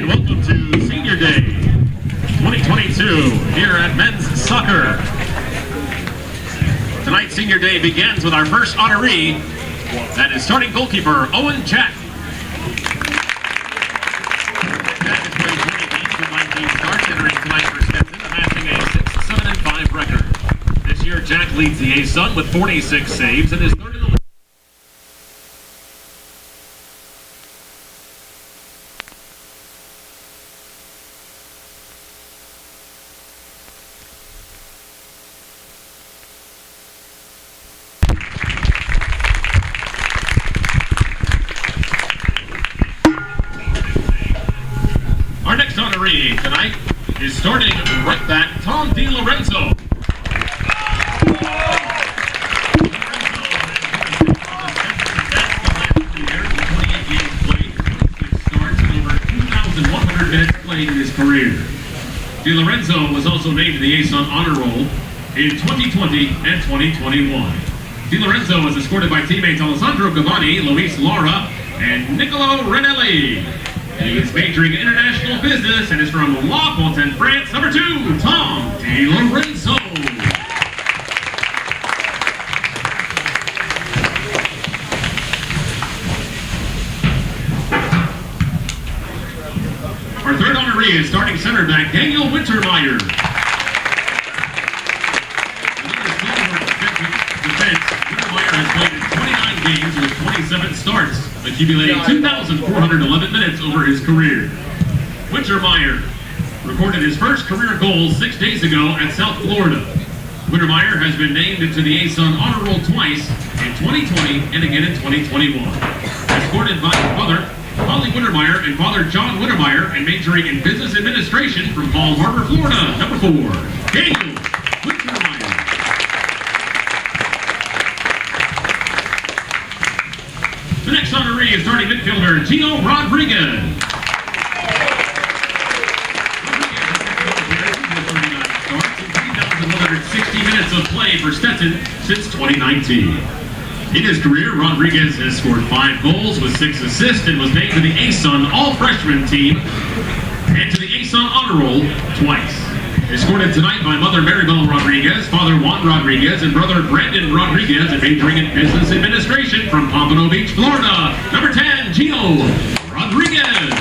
and welcome to Senior Day 2022 here at Men's Soccer. Tonight's Senior Day begins with our first honoree. That is starting goalkeeper Owen Jack. Jack has played 20 games with 19 starts, entering tonight for Stetson, amassing a 6-7-5 record. This year, Jack leads the A-Sun with 46 saves and is third in the league. Our next honoree tonight is starting right back Tom DiLorenzo. Minutes played in his career. DiLorenzo was also named to the A-Sun Honor Roll in 2020 and 2021. DiLorenzo was escorted by teammates Alessandro Cavani, Luis Lara, and Niccolo Ranelli. He is majoring in international business and is from La Fontaine, France. Number 2, Tom DiLorenzo. Our third honoree is starting center back Daniel Wintermeyer. Wintermeyer has played in 29 games with 27 starts, accumulating 2,411 minutes over his career. Wintermeyer recorded his first career goal 6 days ago at South Florida. Wintermeyer has been named into the A-Sun Honor Roll twice in 2020 and again in 2021. Escorted by his mother, Holly Wintermeyer, and father John Wintermeyer, and majoring in business administration from Palm Harbor, Florida. Number 4, Daniel Wintermeyer. The next honoree is starting midfielder Gio Rodriguez. Rodriguez has 3,160 minutes of play for Stetson since 2019. In his career, Rodriguez has scored 5 goals with 6 assists and was named to the A-Sun All-Freshman team and to the A-Sun Honor Roll twice. Escorted tonight by mother Maribel Rodriguez, father Juan Rodriguez, and brother Brandon Rodriguez, and majoring in business administration from Pompano Beach, Florida. Number 10, Gio Rodriguez.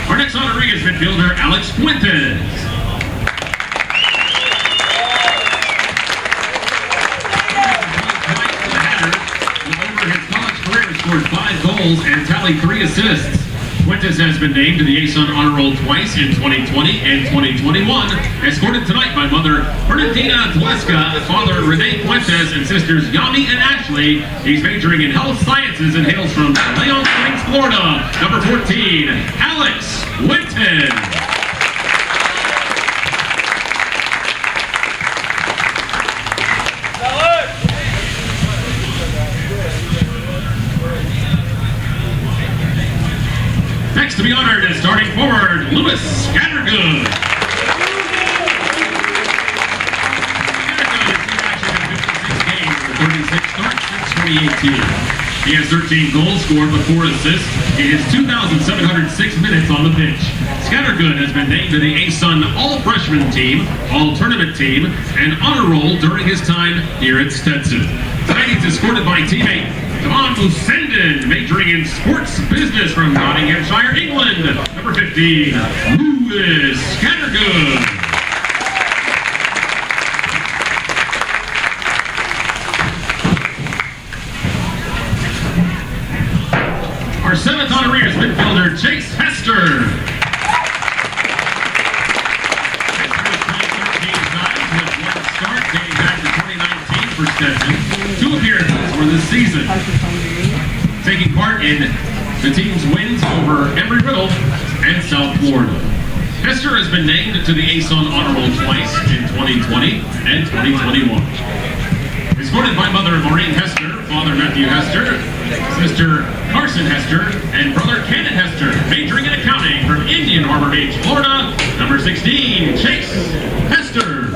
Our next honoree is midfielder Alex Fuentes. Scored 5 goals and tallied 3 assists. Fuentes has been named to the A-Sun Honor Roll twice in 2020 and 2021. Escorted tonight by mother Bernardina Tuesca, father Rene Fuentes, and sisters Yami and Ashley. He's majoring in health sciences and hails from Leon Springs, Florida. Number 14, Alex Fuentes. Next to be honored is starting forward, Louis Scattergood. Scattergood has seen action in 56 games with 36 starts since 2018. He has 13 goals scored with 4 assists in his 2,706 minutes on the pitch. Scattergood has been named to the A-Sun All-Freshman team, All-Tournament team, and Honor Roll during his time here at Stetson. Tonight he's escorted by teammate Devon Lucendon, majoring in sports business from Nottinghamshire, England. Number 15, Louis Scattergood. Our 7th honoree is midfielder Chase Hester. Start dating back to 2019 for Stetson. 2 appearances for this season. Taking part in the team's wins over Embry-Riddle and South Florida. Hester has been named to the A-Sun Honor Roll twice in 2020 and 2021. Escorted by mother Maureen Hester, father Matthew Hester, sister Carson Hester, and brother Kenneth Hester, majoring in accounting from Indian Harbor Beach, Florida. Number 16, Chase Hester.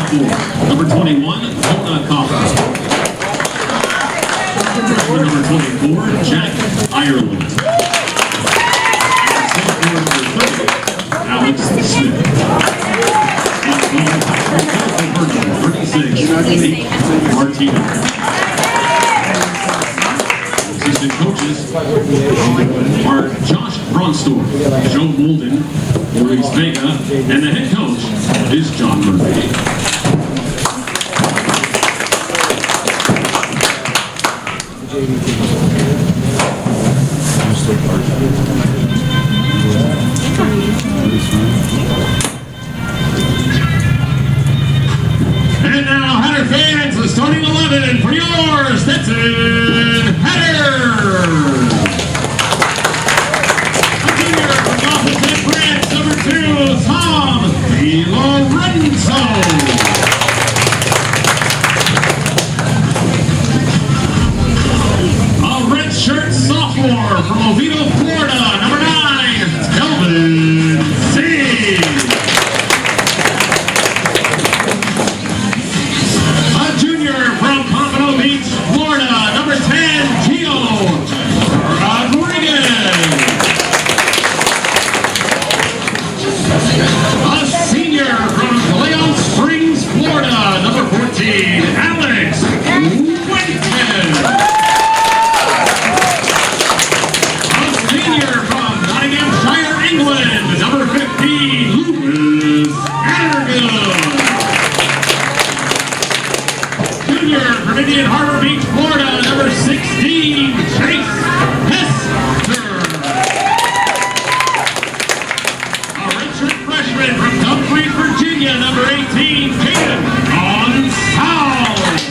sophomore. Number 21, Mona Coffin. Number 24, Jack Ireland. Sophomore number 30, Alex Smith. 36, Martina. Assistant coaches are Josh Bronstor, Joe Molden, Maurice Vega, and the head coach is John Murphy. And now, Hatter fans, the starting 11 for your Stetson Hatters. A junior from opposite branch, number 2, Tom DiLorenzo. A redshirt sophomore from Oviedo, Florida, number 9, Kelvin C. Indian Harbor Beach, Florida, number 16, Chase Hester. A redshirt freshman from Dumfries, Virginia, number 18, Caden Gonzalez.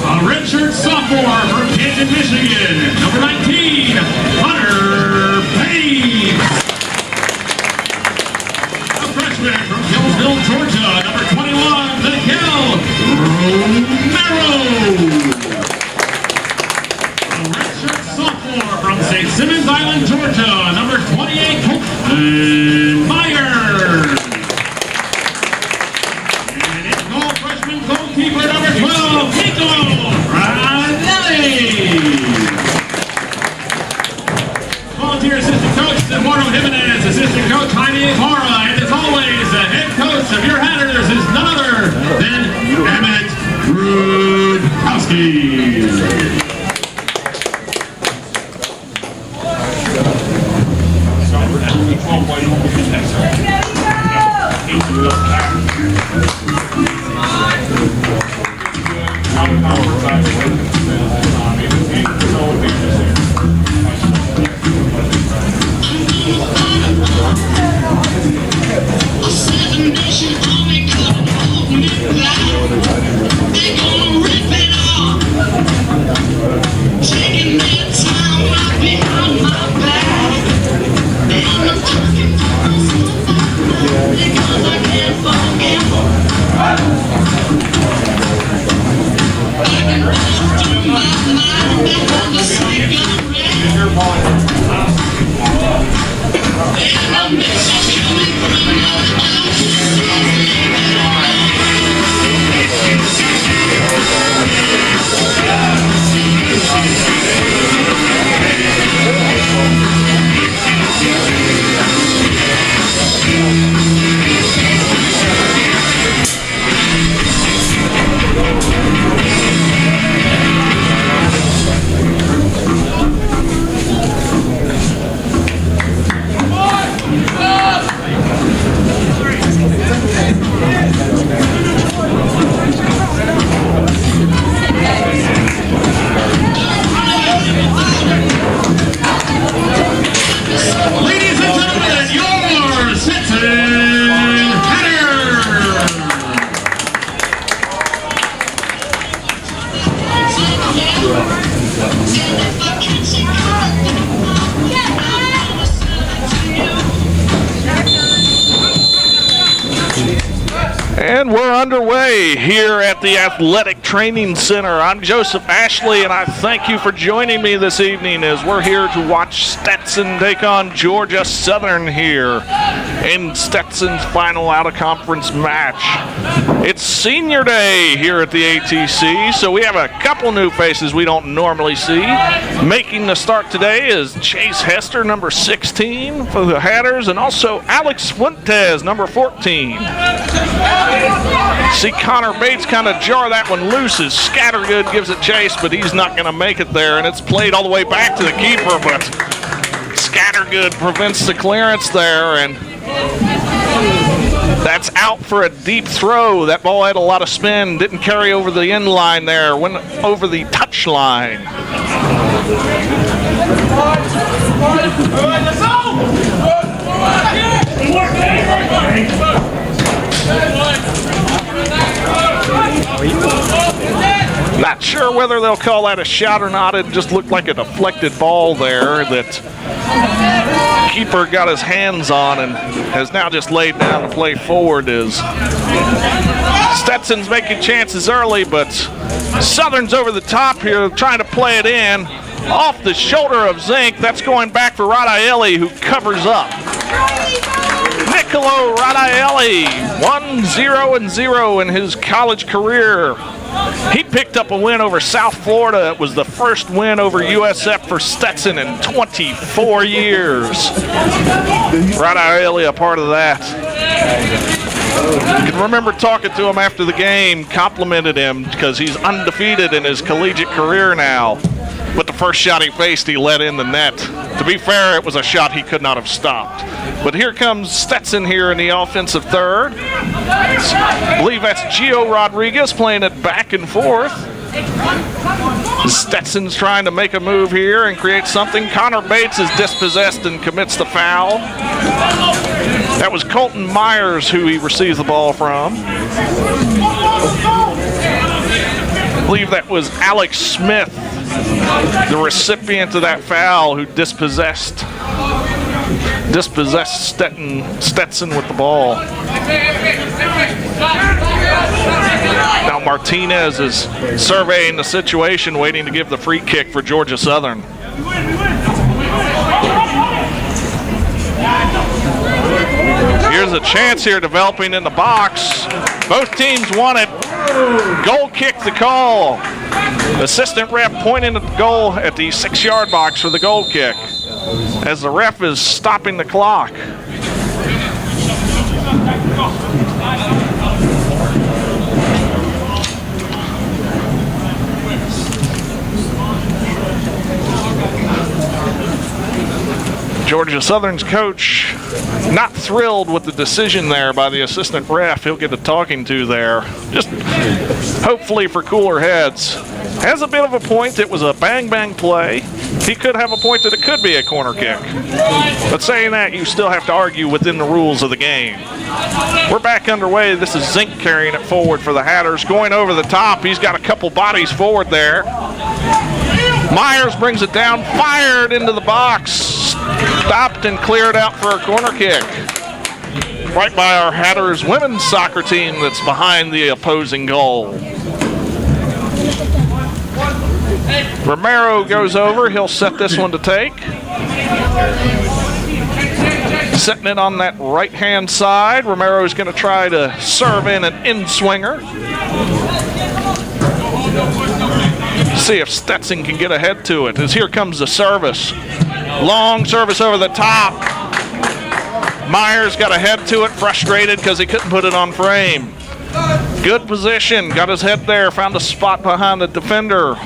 A redshirt sophomore from Canton, Michigan, number 19, Hunter Bates. A freshman from Hillsville, Georgia, number 21, Miguel Romero. A redshirt sophomore from St. Simons Island, Georgia, number 28, Colton Myers. And in goal, freshman goalkeeper, number 12, Nico Ranelli. Volunteer assistant coach, Eduardo Jimenez, assistant coach, Jaime Ibarra, and as always, the head coach of your Hatters is none other than Emmett Rudkowski. And we're underway here at the Athletic Training Center. I'm Joseph Ashley, and I thank you for joining me this evening as we're here to watch Stetson take on Georgia Southern here in Stetson's final out-of-conference match. It's senior day here at the ATC, so we have a couple new faces we don't normally see. Making the start today is Chase Hester, number 16 for the Hatters, and also Alex Fuentes, number 14. See Connor Bates kind of jar that one loose as Scattergood gives it chase, but he's not going to make it there, and it's played all the way back to the keeper, but Scattergood prevents the clearance there, and that's out for a deep throw. That ball had a lot of spin, didn't carry over the end line there, went over the touch line. Not sure whether they'll call that a shot or not. It just looked like a deflected ball there that keeper got his hands on and has now just laid down to play forward. As Stetson's making chances early, but Southern's over the top here trying to play it in off the shoulder of Zink. That's going back for Radaeli, who covers up. Niccolo Radaeli, 1-0-0 in his college career. He picked up a win over South Florida. It was the first win over USF for Stetson in 24 years. Radaeli a part of that. I can remember talking to him after the game, complimented him because he's undefeated in his collegiate career now. But the first shot he faced, he let in the net. To be fair, it was a shot he could not have stopped. But here comes Stetson here in the offensive third. I believe that's Gio Rodriguez playing it back and forth. Stetson's trying to make a move here and create something. Connor Bates is dispossessed and commits the foul. That was Colton Myers who he received the ball from. I believe that was Alex Smith, the recipient of that foul, who dispossessed Stetson with the ball. Now Martinez is surveying the situation, waiting to give the free kick for Georgia Southern. Here's a chance here developing in the box. Both teams want it. Goal kick the call. Assistant ref pointing at the goal at the 6-yard box for the goal kick as the ref is stopping the clock. Georgia Southern's coach not thrilled with the decision there by the assistant ref. He'll get a talking to there, just hopefully for cooler heads. Has a bit of a point. It was a bang-bang play. He could have a point that it could be a corner kick. But saying that, you still have to argue within the rules of the game. We're back underway. This is Zink carrying it forward for the Hatters. Going over the top. He's got a couple bodies forward there. Myers brings it down, fired into the box. Stopped and cleared out for a corner kick. Right by our Hatters women's soccer team that's behind the opposing goal. Romero goes over. He'll set this one to take. Setting it on that right-hand side. Romero's going to try to serve in an in-swinger. See if Stetson can get ahead to it, as here comes the service. Long service over the top. Myers got ahead to it, frustrated because he couldn't put it on frame. Good position, got his head there, found a spot behind the defender.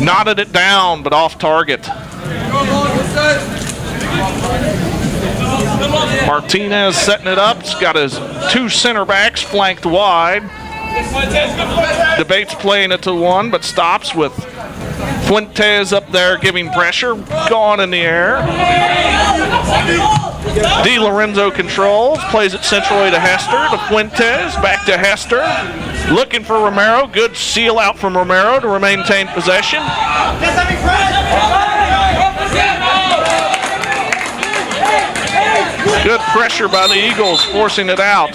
Knotted it down, but off target. Martinez setting it up. He's got his two center backs flanked wide. Debates playing it to one, but stops with Fuentes up there giving pressure. Gone in the air. Di Lorenzo controls, plays it centrally to Hester, to Fuentes, back to Hester. Looking for Romero. Good seal out from Romero to maintain possession. Good pressure by the Eagles, forcing it out.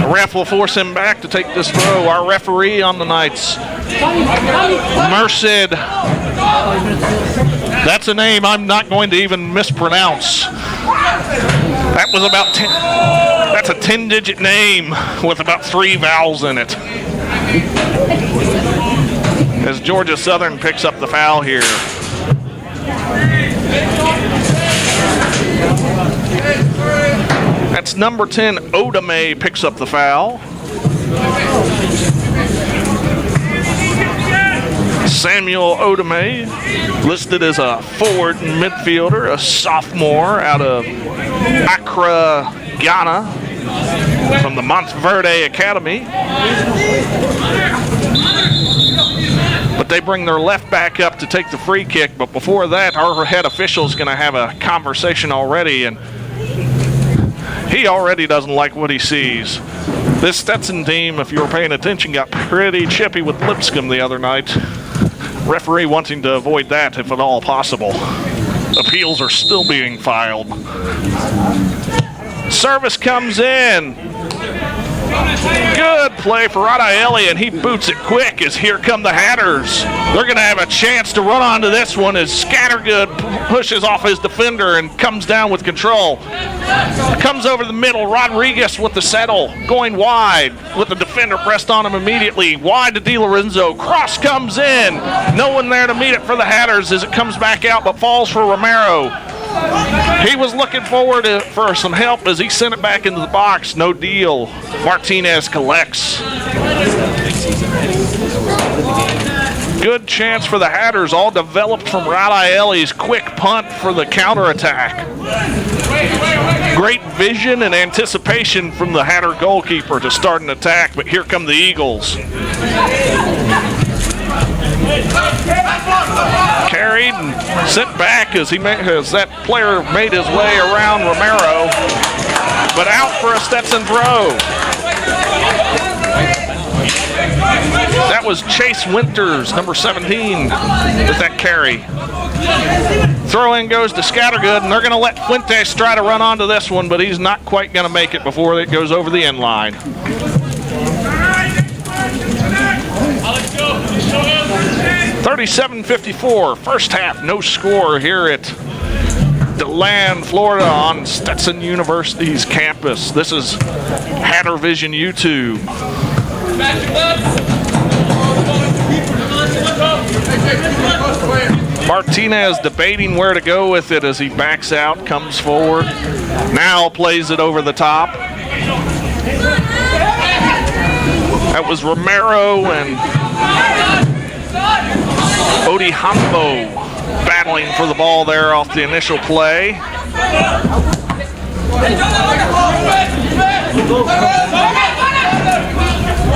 The ref will force him back to take this throw. Our referee on the Knights, Merced. That's a name I'm not going to even mispronounce. That was about 10. That's a 10-digit name with about 3 vowels in it. As Georgia Southern picks up the foul here. That's number 10, Odame, picks up the foul. Samuel Odame, listed as a forward midfielder, a sophomore out of Accra, Ghana, from the Montverde Academy. But they bring their left back up to take the free kick. But before that, our head official is going to have a conversation already, and he already doesn't like what he sees. This Stetson team, if you were paying attention, got pretty chippy with Lipscomb the other night. Referee wanting to avoid that if at all possible. Appeals are still being filed. Service comes in. Good play for Radaeli, and he boots it quick as here come the Hatters. They're going to have a chance to run onto this one as Scattergood pushes off his defender and comes down with control. Comes over the middle, Rodriguez with the settle, going wide with the defender pressed on him immediately. Wide to DiLorenzo, cross comes in. No one there to meet it for the Hatters as it comes back out, but falls for Romero. He was looking forward for some help as he sent it back into the box. No deal. Martinez collects. Good chance for the Hatters, all developed from Radaeli's quick punt for the counterattack. Great vision and anticipation from the Hatter goalkeeper to start an attack, but here come the Eagles. Carried and sent back as that player made his way around Romero, but out for a Stetson throw. That was Chase Winters, number 17, with that carry. Throw in goes to Scattergood, and they're going to let Fuentes try to run onto this one, but he's not quite going to make it before it goes over the end line. 37-54, first half, no score here at DeLand, Florida on Stetson University's campus. This is Hatter Vision YouTube. Martinez debating where to go with it as he backs out, comes forward, now plays it over the top. That was Romero and Odihambo battling for the ball there off the initial play.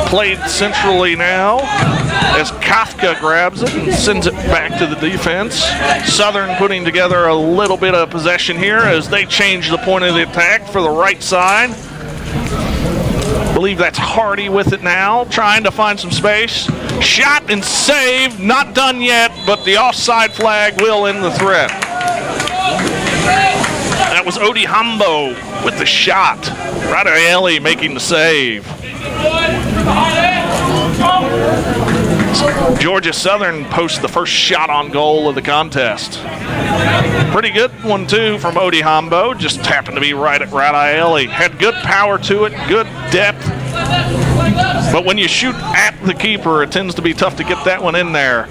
Played centrally now as Kafka grabs it and sends it back to the defense. Southern putting together a little bit of possession here as they change the point of the attack for the right side. I believe that's Hardy with it now, trying to find some space. Shot and saved, not done yet, but the offside flag will end the threat. That was Odihambo with the shot. Radaeli making the save. Georgia Southern posts the first shot on goal of the contest. Pretty good one too from Odihambo, just happened to be right at Radaeli. Had good power to it, good depth. But when you shoot at the keeper, it tends to be tough to get that one in there.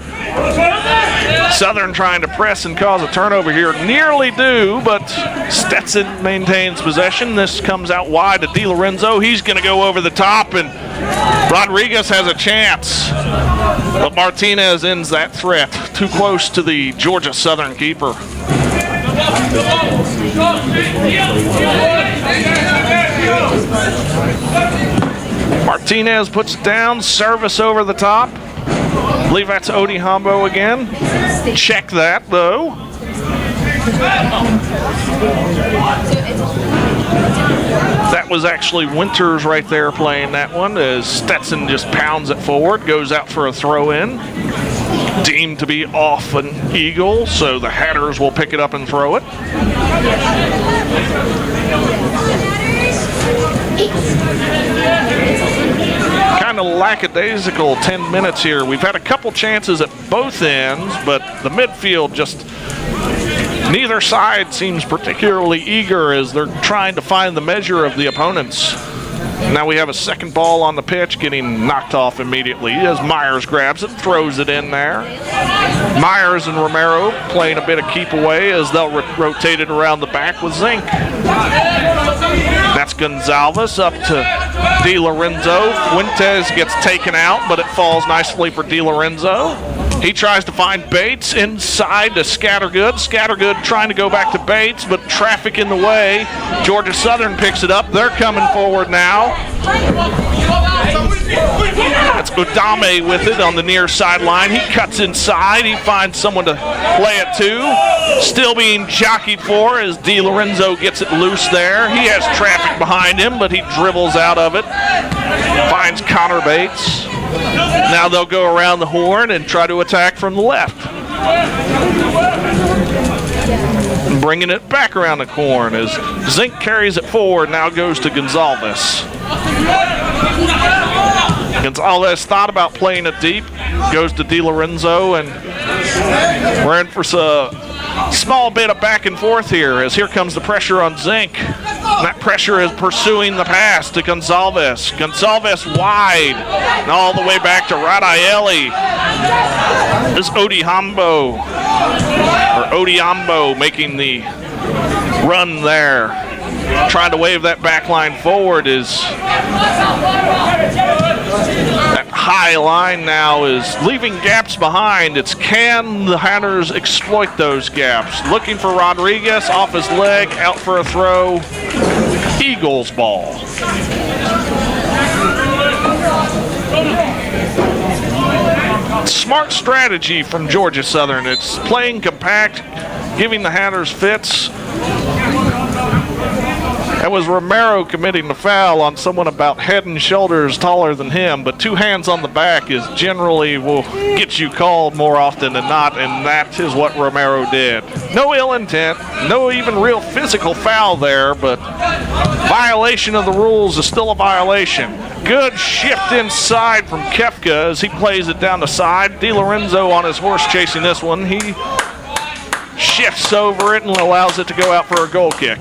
Southern trying to press and cause a turnover here. Nearly do, but Stetson maintains possession. This comes out wide to DiLorenzo. He's going to go over the top, and Rodriguez has a chance. But Martinez ends that threat. Too close to the Georgia Southern keeper. Martinez puts it down, service over the top. I believe that's Odihambo again. Check that though. That was actually Winters right there playing that one as Stetson just pounds it forward, goes out for a throw in. Deemed to be off an Eagle, so the Hatters will pick it up and throw it. Kind of lackadaisical 10 minutes here. We've had a couple chances at both ends, but the midfield just, neither side seems particularly eager as they're trying to find the measure of the opponents. Now we have a second ball on the pitch getting knocked off immediately as Myers grabs it, throws it in there. Myers and Romero playing a bit of keep away as they'll rotate it around the back with Zink. That's Gonzalez up to Di Lorenzo. Fuentes gets taken out, but it falls nicely for Di Lorenzo. He tries to find Bates inside to Scattergood. Scattergood trying to go back to Bates, but traffic in the way. Georgia Southern picks it up. They're coming forward now. That's Udame with it on the near sideline. He cuts inside. He finds someone to play it to. Still being jockeyed for as Di Lorenzo gets it loose there. He has traffic behind him, but he dribbles out of it. Finds Connor Bates. Now they'll go around the horn and try to attack from the left. Bringing it back around the horn as Zink carries it forward, now goes to Gonzalez. Gonzalez thought about playing it deep, goes to Di Lorenzo, and we're in for a small bit of back and forth here as here comes the pressure on Zink. That pressure is pursuing the pass to Gonzalez. Gonzalez wide and all the way back to Radaeli. This is Odiambo making the run there. Trying to wave that back line forward is that high line now is leaving gaps behind. It's can the Hatters exploit those gaps? Looking for Rodriguez off his leg, out for a throw. Eagles ball. Smart strategy from Georgia Southern. It's playing compact, giving the Hatters fits. That was Romero committing the foul on someone about head and shoulders taller than him, but 2 hands on the back is generally will get you called more often than not, and that is what Romero did. No ill intent, no even real physical foul there, but violation of the rules is still a violation. Good shift inside from Kefka as he plays it down the side. Di Lorenzo on his horse chasing this one. He shifts over it and allows it to go out for a goal kick.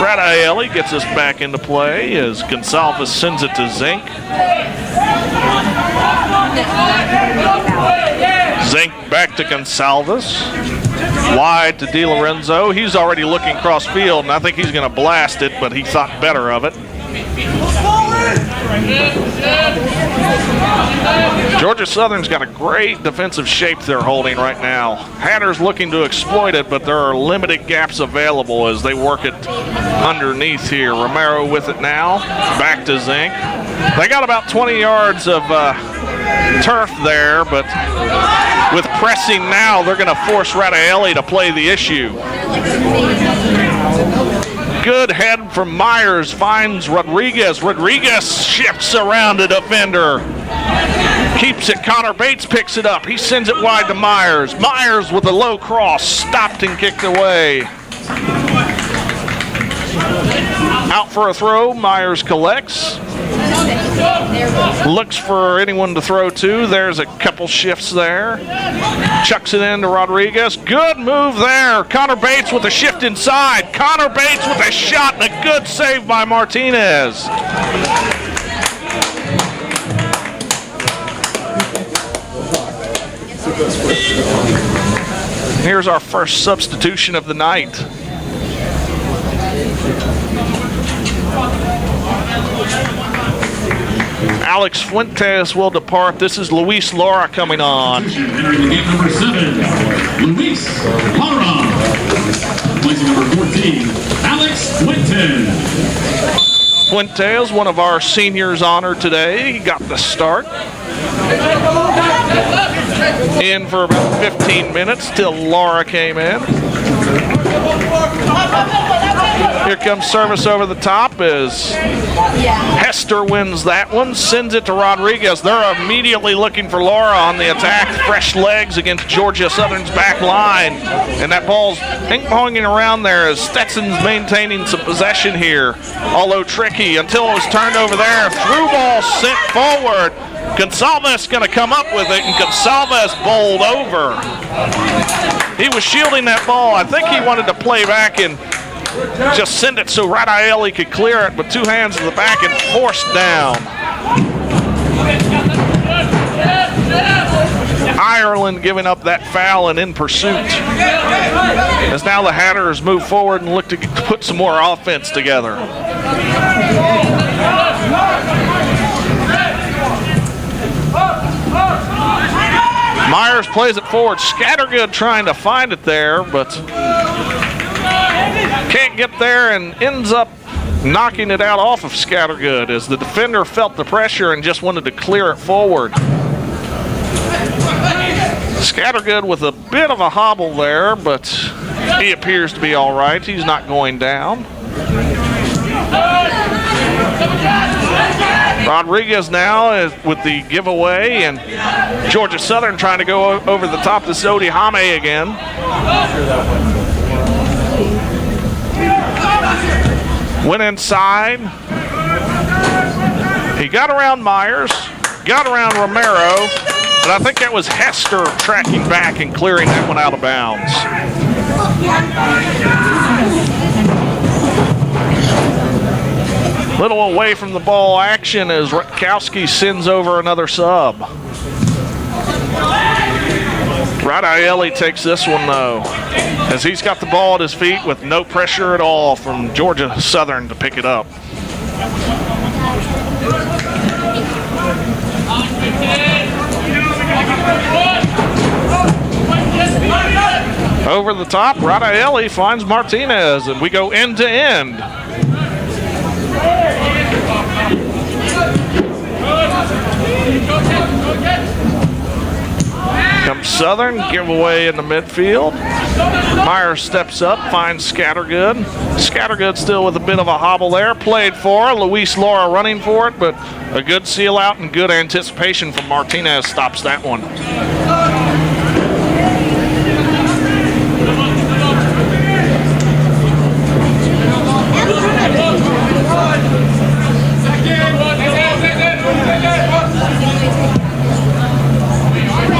Radaeli gets us back into play as Gonzalez sends it to Zink. Zink back to Gonzalez. Wide to Di Lorenzo. He's already looking cross field, and I think he's going to blast it, but he thought better of it. Georgia Southern's got a great defensive shape they're holding right now. Hatters looking to exploit it, but there are limited gaps available as they work it underneath here. Romero with it now. Back to Zink. They got about 20 yards of turf there, but with pressing now, they're going to force Radaeli to play the issue. Good head from Myers, finds Rodriguez. Rodriguez shifts around the defender. Keeps it, Connor Bates picks it up. He sends it wide to Myers. Myers with a low cross, stopped and kicked away. Out for a throw, Myers collects. Looks for anyone to throw to. There's a couple shifts there. Chucks it in to Rodriguez. Good move there. Connor Bates with a shift inside. Connor Bates with a shot and a good save by Martinez. Here's our first substitution of the night. Alex Fuentes will depart. This is Luis Lara coming on. Entering the game number 7, Luis Lara. Placing number 14, Alex Fuentes. Fuentes, one of our seniors honored today. He got the start. In for about 15 minutes till Lara came in. Here comes service over the top as Hester wins that one, sends it to Rodriguez. They're immediately looking for Laura on the attack. Fresh legs against Georgia Southern's back line. And that ball's ping-ponging around there as Stetson's maintaining some possession here. Although tricky until it was turned over there. Through ball sent forward. Gonsalves going to come up with it, and Gonsalves bowled over. He was shielding that ball. I think he wanted to play back and just send it so Radaeli could clear it, but two hands to the back and forced down. Ireland giving up that foul and in pursuit. As now the Hatters move forward and look to put some more offense together. Myers plays it forward. Scattergood trying to find it there, but can't get there and ends up knocking it out off of Scattergood as the defender felt the pressure and just wanted to clear it forward. Scattergood with a bit of a hobble there, but he appears to be all right. He's not going down. Rodriguez now is with the giveaway, and Georgia Southern trying to go over the top to Zodi Hame again. Went inside. He got around Myers, got around Romero, but I think that was Hester tracking back and clearing that one out of bounds. Little away from the ball action as Rutkowski sends over another sub. Radaeli takes this one though, as he's got the ball at his feet with no pressure at all from Georgia Southern to pick it up. Over the top, Radaeli finds Martinez, and we go end to end. Comes Southern, giveaway in the midfield. Myers steps up, finds Scattergood. Scattergood still with a bit of a hobble there. Played for, Luis Laura running for it, but a good seal out and good anticipation from Martinez stops that one.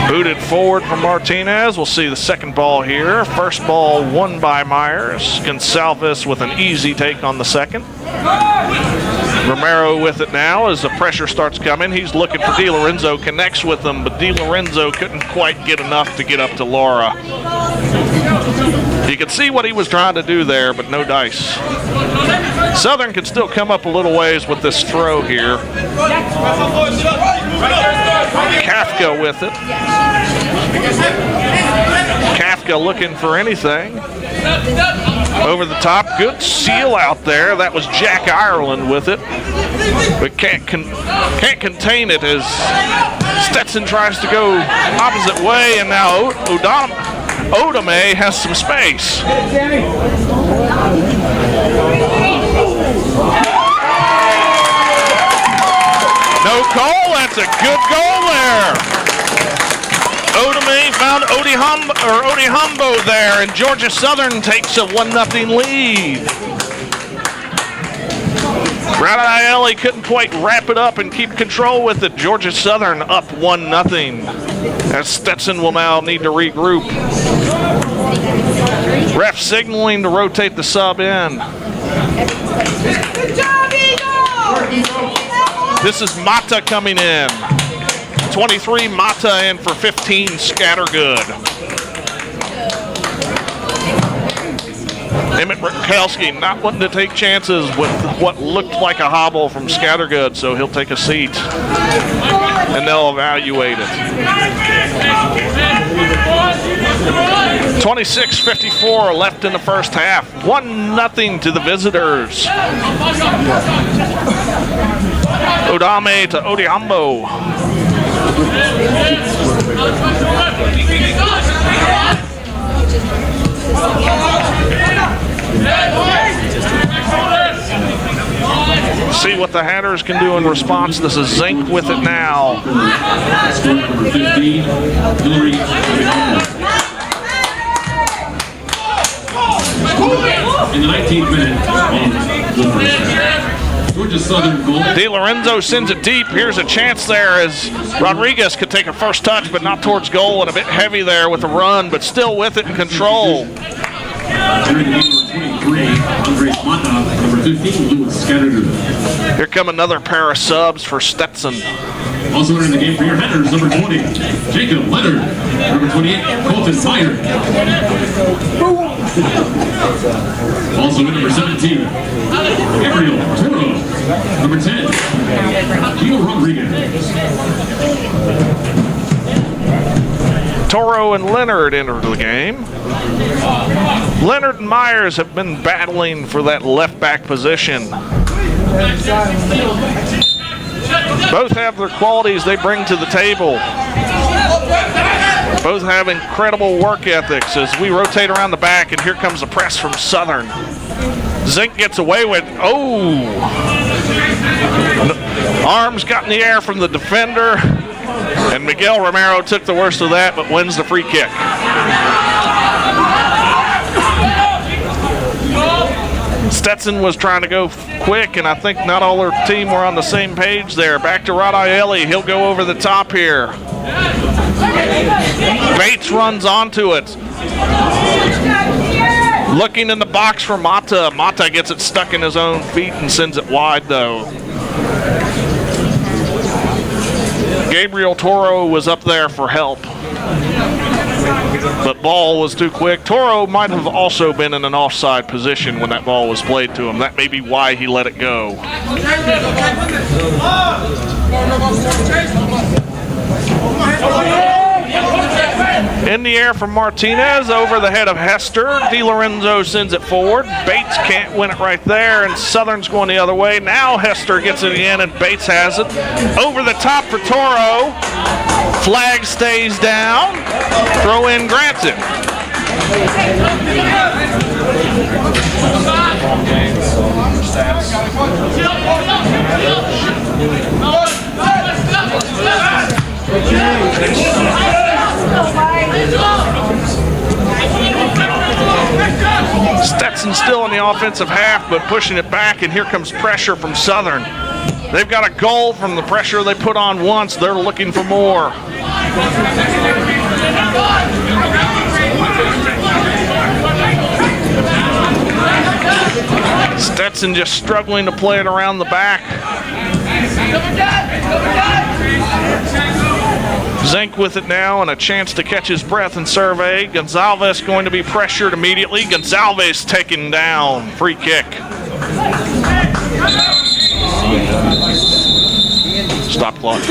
Booted forward from Martinez. We'll see the second ball here. First ball won by Myers. Gonsalves with an easy take on the second. Romero with it now as the pressure starts coming. He's looking for Di Lorenzo, connects with him, but Di Lorenzo couldn't quite get enough to get up to Laura. You could see what he was trying to do there, but no dice. Southern can still come up a little ways with this throw here. Kafka with it. Kafka looking for anything. Over the top, good seal out there. That was Jack Ireland with it. But can't contain it as Stetson tries to go opposite way, and now Odame has some space. No call, that's a good goal there. Odame found Odihombo there, and Georgia Southern takes a 1-0 lead. Radaeli couldn't quite wrap it up and keep control with it. Georgia Southern up 1-0. As Stetson will now need to regroup. Ref signaling to rotate the sub in. This is Mata coming in. 23 Mata in for 15 Scattergood. Emmett Rutkowski not wanting to take chances with what looked like a hobble from Scattergood, so he'll take a seat and they'll evaluate it. 26:54 left in the first half. 1-0 to the visitors. Odame to Odihombo. See what the Hatters can do in response. This is Zink with it now. Score number 15, Hillary. In the 19th minute of the first half. Georgia Southern goal. DiLorenzo sends it deep. Here's a chance there as Rodriguez could take a first touch, but not towards goal, and a bit heavy there with the run, but still with it in control. Entering the game number 23, Andres Mata. Number 15, Lewis Scatterton. Here come another pair of subs for Stetson. Also entering the game for your Hatters, number 20, Jacob Leonard. Number 28, Colton Meyer. Also in number 17, Gabriel Toro. Number 10, Gio Rodriguez. Toro and Leonard enter the game. Leonard and Myers have been battling for that left back position. Both have their qualities they bring to the table. Both have incredible work ethics as we rotate around the back, and here comes the press from Southern. Zink gets away with, arms got in the air from the defender, and Miguel Romero took the worst of that, but wins the free kick. Stetson was trying to go quick, and I think not all their team were on the same page there. Back to Radaeli. He'll go over the top here. Bates runs onto it. Looking in the box for Mata. Mata gets it stuck in his own feet and sends it wide, though. Gabriel Toro was up there for help, but ball was too quick. Toro might have also been in an offside position when that ball was played to him. That may be why he let it go. In the air from Martinez, over the head of Hester. DiLorenzo sends it forward. Bates can't win it right there, and Southern's going the other way. Now Hester gets it in, and Bates has it. Over the top for Toro. Flag stays down. Throw in granted. Stetson still in the offensive half, but pushing it back, and here comes pressure from Southern. They've got a goal from the pressure they put on once. They're looking for more. Stetson just struggling to play it around the back. Zink with it now and a chance to catch his breath and survey. Gonzalez going to be pressured immediately. Gonzalez taken down. Free kick. Stop clock.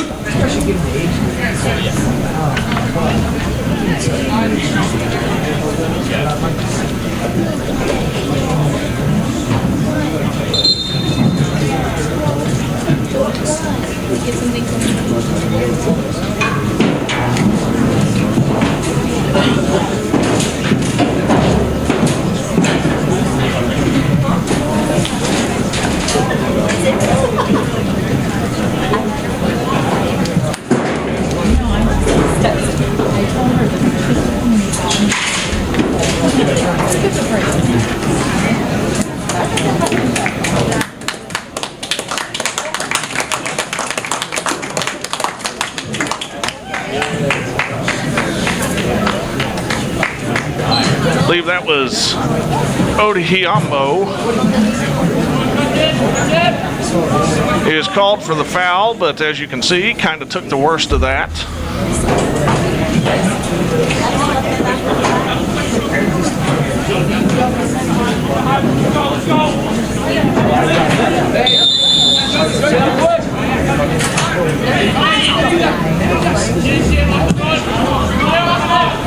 I believe that was Odihiambo. He is called for the foul, but as you can see, he kind of took the worst of that.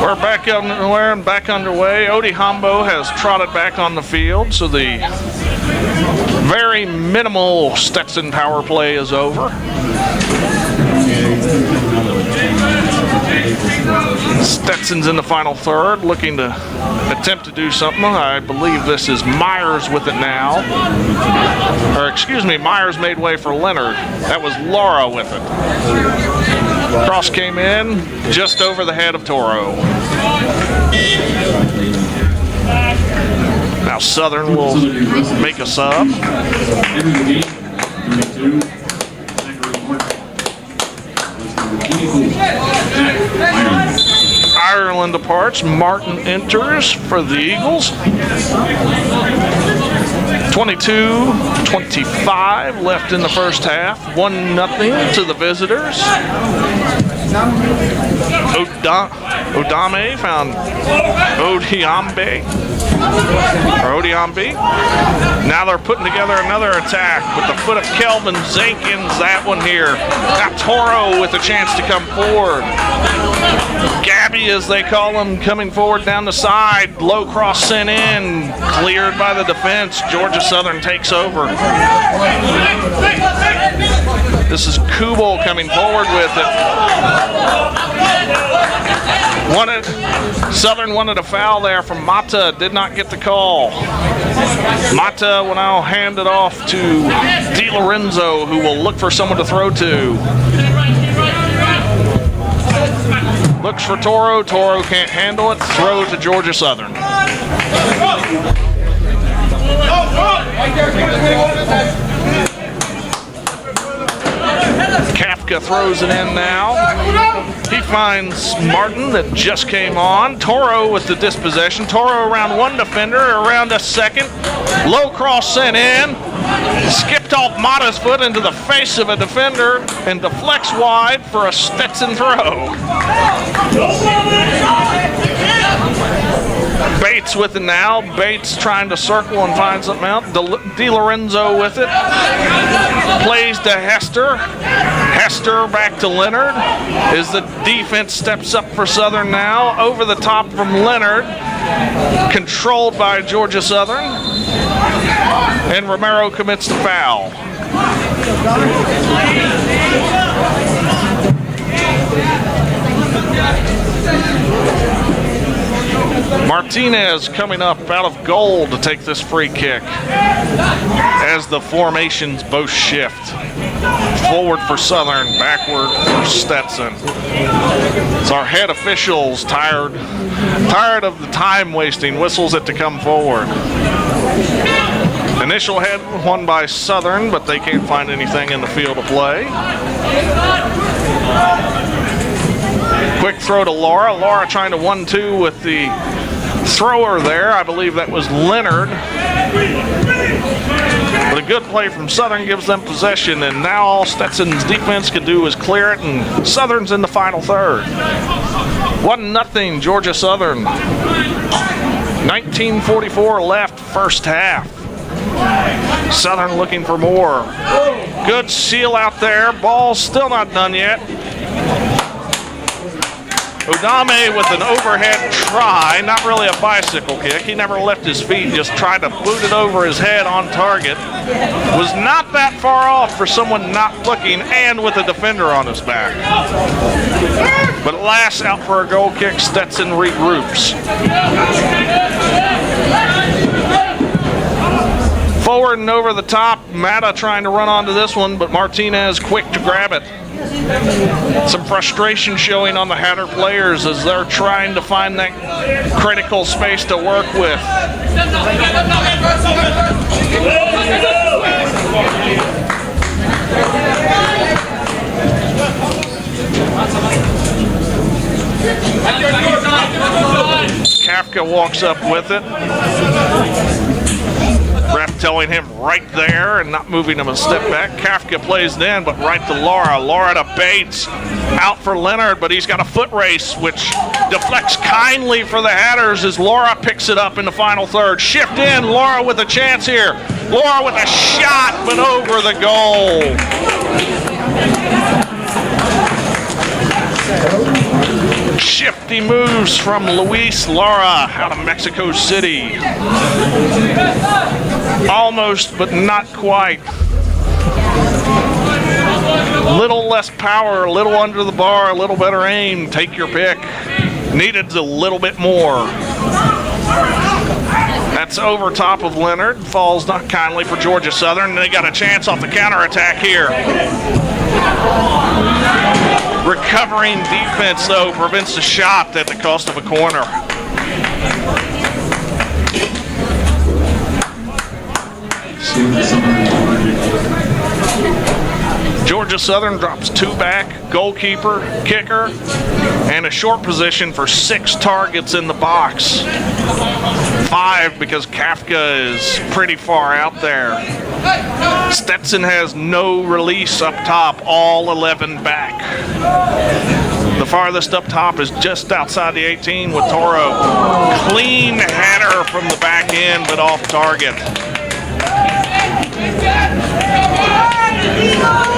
We're back underway. Odihiambo has trotted back on the field, so the very minimal Stetson power play is over. Stetson's in the final third, looking to attempt to do something. I believe this is Myers with it now. Or excuse me, Myers made way for Leonard. That was Laura with it. Cross came in just over the head of Toro. Now Southern will make a sub. Ireland departs. Martin enters for the Eagles. 22-25 left in the first half. 1-0 to the visitors. Odame found Odiambe. Now they're putting together another attack with the foot of Kelvin Jenkins. That one here. Got Toro with a chance to come forward. Gabby, as they call him, coming forward down the side. Low cross sent in. Cleared by the defense. Georgia Southern takes over. This is Kubel coming forward with it. Southern wanted a foul there from Mata. Did not get the call. Mata will now hand it off to DiLorenzo, who will look for someone to throw to. Looks for Toro. Toro can't handle it. Throw to Georgia Southern. Kafka throws it in now. He finds Martin that just came on. Toro with the dispossession. Toro around one defender, around a second. Low cross sent in. Skipped off Mata's foot into the face of a defender and deflects wide for a Stetson throw. Bates with it now. Bates trying to circle and find something out. DiLorenzo with it. Plays to Hester. Hester back to Leonard. As the defense steps up for Southern now. Over the top from Leonard. Controlled by Georgia Southern. And Romero commits the foul. Martinez coming up out of goal to take this free kick as the formations both shift. Forward for Southern, backward for Stetson. So our head officials tired of the time wasting, whistles it to come forward. Initial head won by Southern, but they can't find anything in the field of play. Quick throw to Laura. Laura trying to 1-2 with the thrower there. I believe that was Leonard. But a good play from Southern gives them possession, and now all Stetson's defense can do is clear it, and Southern's in the final third. 1-0 Georgia Southern. 19:44 left first half. Southern looking for more. Good seal out there. Ball's still not done yet. Odame with an overhead try, not really a bicycle kick. He never left his feet, just tried to boot it over his head on target. Was not that far off for someone not looking and with a defender on his back. But at last, out for a goal kick, Stetson regroups. Forward and over the top, Mata trying to run onto this one, but Martinez quick to grab it. Some frustration showing on the Hatter players as they're trying to find that critical space to work with. Kafka walks up with it. Ref telling him right there and not moving him a step back. Kafka plays it in, but right to Laura. Laura to Bates. Out for Leonard, but he's got a foot race, which deflects kindly for the Hatters as Laura picks it up in the final third. Shift in, Laura with a chance here. Laura with a shot, but over the goal. Shifty moves from Luis Lara out of Mexico City. Almost, but not quite. Little less power, a little under the bar, a little better aim. Take your pick. Needed a little bit more. That's over top of Leonard. Falls not kindly for Georgia Southern. They got a chance off the counterattack here. Recovering defense, though, prevents the shot at the cost of a corner. Georgia Southern drops 2 back, goalkeeper, kicker, and a short position for 6 targets in the box. 5 because Kafka is pretty far out there. Stetson has no release up top, all 11 back. The farthest up top is just outside the 18 with Toro. Clean header from the back end, but off target.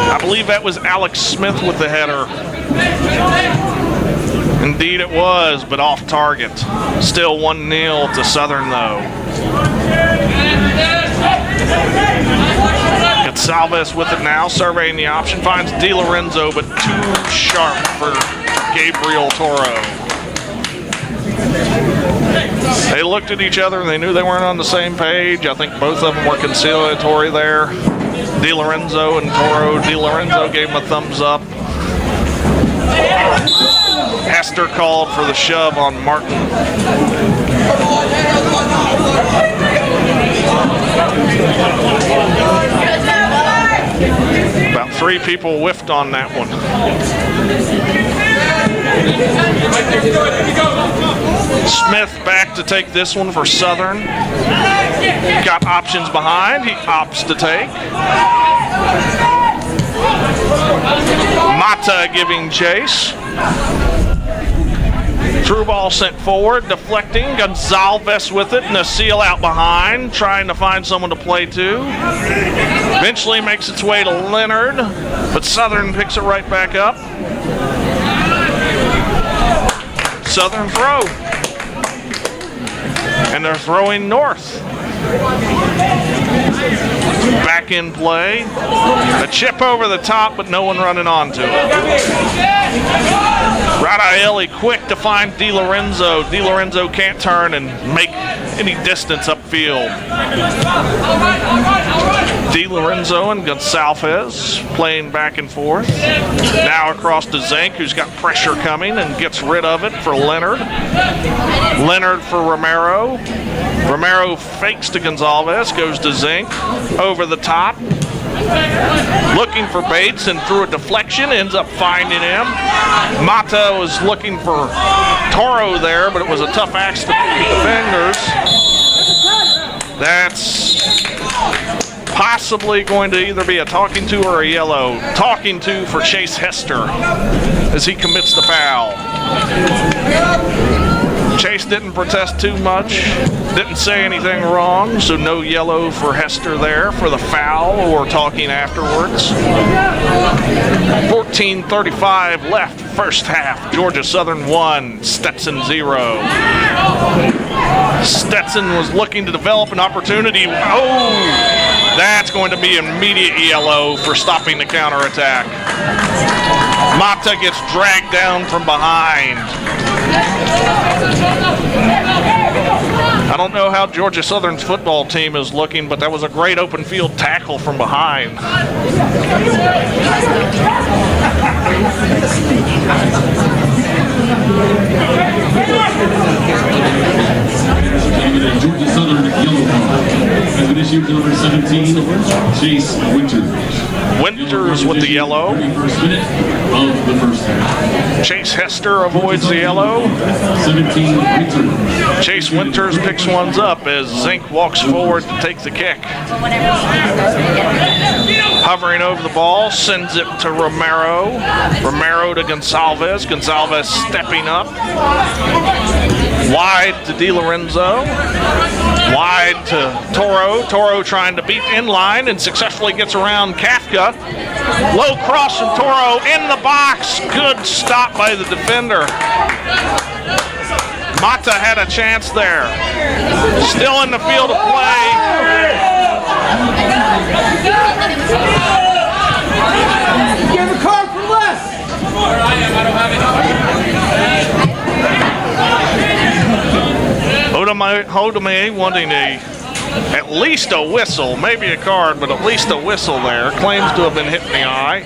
I believe that was Alex Smith with the header. Indeed it was, but off target. Still 1-0 to Southern, though. Gonsalves with it now, surveying the option. Finds Di Lorenzo, but too sharp for Gabriel Toro. They looked at each other and they knew they weren't on the same page. I think both of them were conciliatory there. Di Lorenzo and Toro. Di Lorenzo gave him a thumbs up. Hester called for the shove on Martin. About 3 people whiffed on that one. Smith back to take this one for Southern. Got options behind. He opts to take. Mata giving chase. Through ball sent forward, deflecting. Gonsalves with it. Nasil out behind, trying to find someone to play to. Eventually makes its way to Leonard, but Southern picks it right back up. Southern throw. And they're throwing north. Back in play. A chip over the top, but no one running onto it. Radaeli quick to find Di Lorenzo. Di Lorenzo can't turn and make any distance upfield. Di Lorenzo and Gonsalves playing back and forth. Now across to Zink, who's got pressure coming and gets rid of it for Leonard. Leonard for Romero. Romero fakes to Gonsalves, goes to Zink, over the top. Looking for Bates and through a deflection, ends up finding him. Mata was looking for Toro there, but it was a tough axe to beat the defenders. That's possibly going to either be a talking to or a yellow. Talking to for Chase Hester as he commits the foul. Chase didn't protest too much, didn't say anything wrong, so no yellow for Hester there for the foul or talking afterwards. 14:35 left, first half. Georgia Southern 1, Stetson 0. Stetson was looking to develop an opportunity. Oh, that's going to be immediate yellow for stopping the counterattack. Mata gets dragged down from behind. I don't know how Georgia Southern's football team is looking, but that was a great open field tackle from behind. Georgia Southern yellow card has been issued to number 17, Chase Winters. Winters with the yellow. 31st minute of the first half. Chase Hester avoids the yellow. 17 Winters. Chase Winters picks ones up as Zink walks forward to take the kick. Hovering over the ball, sends it to Romero. Romero to Gonsalves. Gonsalves stepping up. Wide to Di Lorenzo. Wide to Toro. Toro trying to beat inline and successfully gets around Kafka. Low cross from Toro in the box. Good stop by the defender. Mata had a chance there. Still in the field of play. Give a card for less. Hodeme wanting at least a whistle, maybe a card, but at least a whistle there. Claims to have been hit in the eye.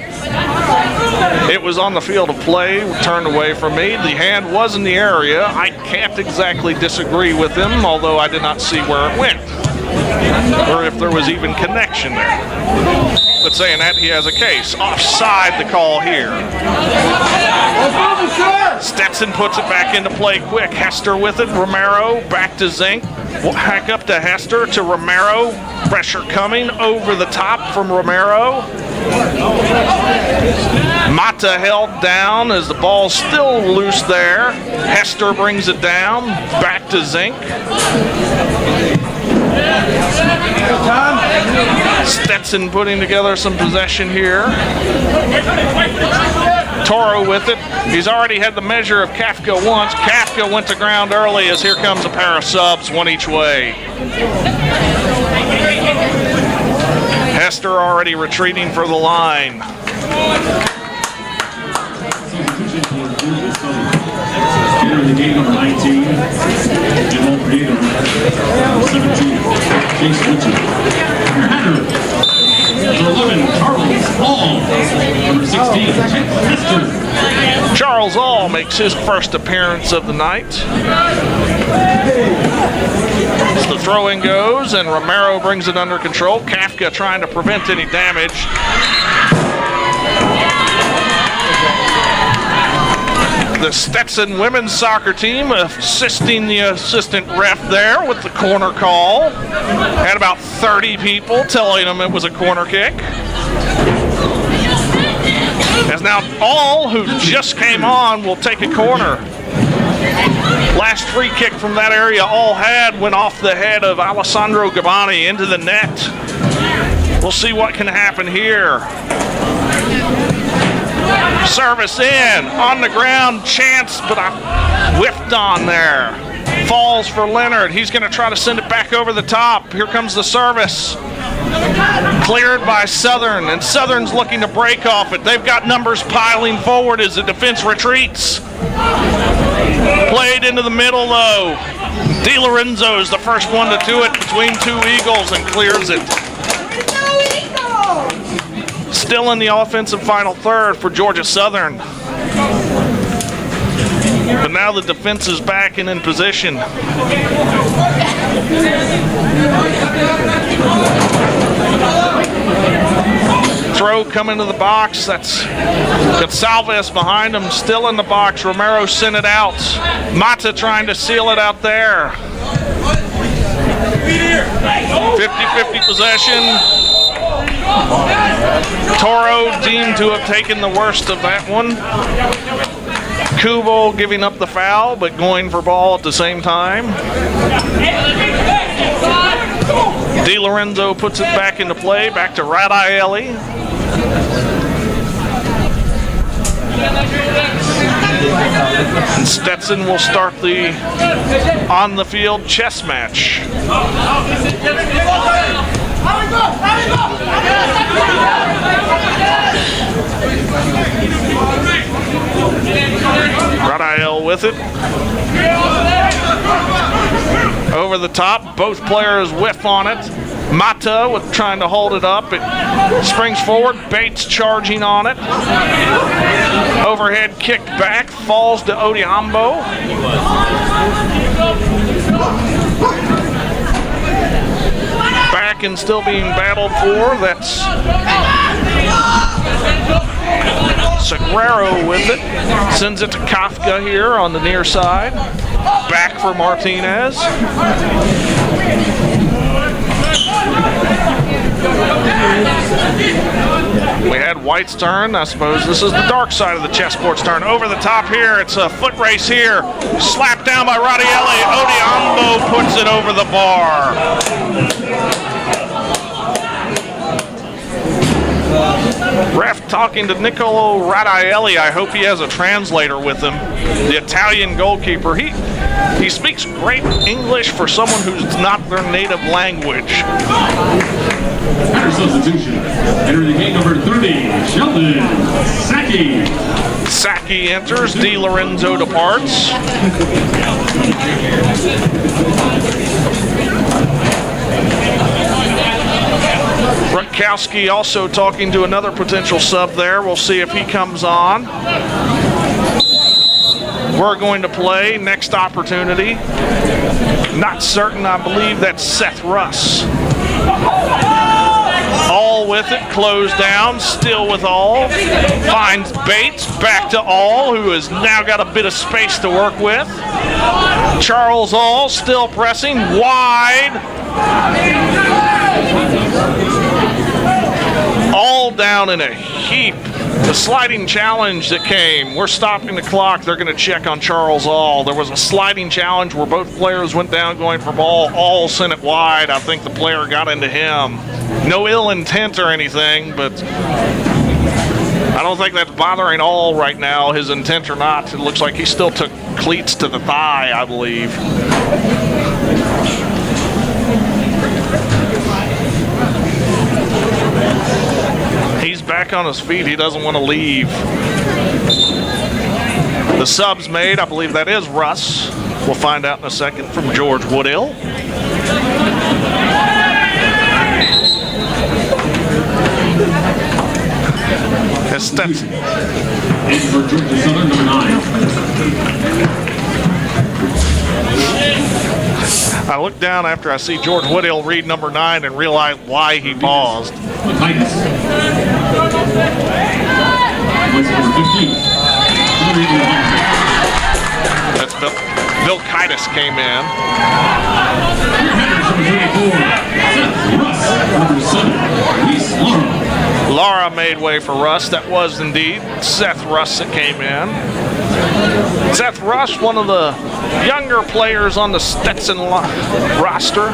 It was on the field of play, turned away from me. The hand was in the area. I can't exactly disagree with him, although I did not see where it went, or if there was even connection there. But saying that, he has a case. Offside the call here. Stetson puts it back into play quick. Hester with it. Romero back to Zink. Hack up to Hester to Romero. Pressure coming over the top from Romero. Mata held down as the ball's still loose there. Hester brings it down. Back to Zink. Stetson putting together some possession here. Toro with it. He's already had the measure of Kafka once. Kafka went to ground early as here comes a pair of subs, one each way. Hester already retreating for the line. Here in the game, number 19, and number 17, Chase Richard. Your header, number 11, Charles Hall. Number 16, Hester. Charles Hall makes his first appearance of the night. As the throw-in goes, and Romero brings it under control. Kafka trying to prevent any damage. The Stetson women's soccer team assisting the assistant ref there with the corner call. Had about 30 people telling them it was a corner kick. As now all who just came on will take a corner. Last free kick from that area all had went off the head of Alessandro Gabani into the net. We'll see what can happen here. Service in, on the ground, chance, but I whiffed on there. Falls for Leonard. He's going to try to send it back over the top. Here comes the service. Cleared by Southern, and Southern's looking to break off it. They've got numbers piling forward as the defense retreats. Played into the middle, though. Di Lorenzo's the first one to do it between two Eagles and clears it. Still in the offensive final third for Georgia Southern. But now the defense is back and in position. Throw coming to the box. That's Gonsalves behind him, still in the box. Romero sent it out. Mata trying to seal it out there. 50-50 possession. Toro deemed to have taken the worst of that one. Kubo giving up the foul, but going for ball at the same time. Di Lorenzo puts it back into play, back to Radielli. And Stetson will start the on-the-field chess match. Radiel with it. Over the top, both players whiff on it. Mata with trying to hold it up. It springs forward. Bates charging on it. Overhead kick back. Falls to Odiambo. Back and still being battled for. That's Sagrero with it. Sends it to Kafka here on the near side. Back for Martinez. We had White's turn. I suppose this is the dark side of the chessboard's turn. Over the top here. It's a foot race here. Slapped down by Radielli. Odiambo puts it over the bar. Ref talking to Niccolo Radaelli. I hope he has a translator with him. The Italian goalkeeper. He speaks great English for someone who's not their native language. After substitution, entering the game number 30, Sheldon Saki. Saki enters. Di Lorenzo departs. Rutkowski also talking to another potential sub there. We'll see if he comes on. We're going to play next opportunity. Not certain. I believe that's Seth Russ. All with it, closed down, still with All. Finds Bates, back to All, who has now got a bit of space to work with. Charles All still pressing, wide. All down in a heap. The sliding challenge that came, we're stopping the clock. They're going to check on Charles All. There was a sliding challenge where both players went down going for ball. All sent it wide. I think the player got into him. No ill intent or anything, but I don't think that's bothering All right now, his intent or not. It looks like he still took cleats to the thigh, I believe. He's back on his feet. He doesn't want to leave. The sub's made. I believe that is Russ. We'll find out in a second from George Woodill. It's Stetson. In for Georgia Southern, number 9. I look down after I see George Woodill read number 9 and realize why he paused. Titus. Number 15. That's Bill Kitus came in. Number 7. Lara made way for Russ. That was indeed Seth Russ that came in. Seth Russ, one of the younger players on the Stetson roster.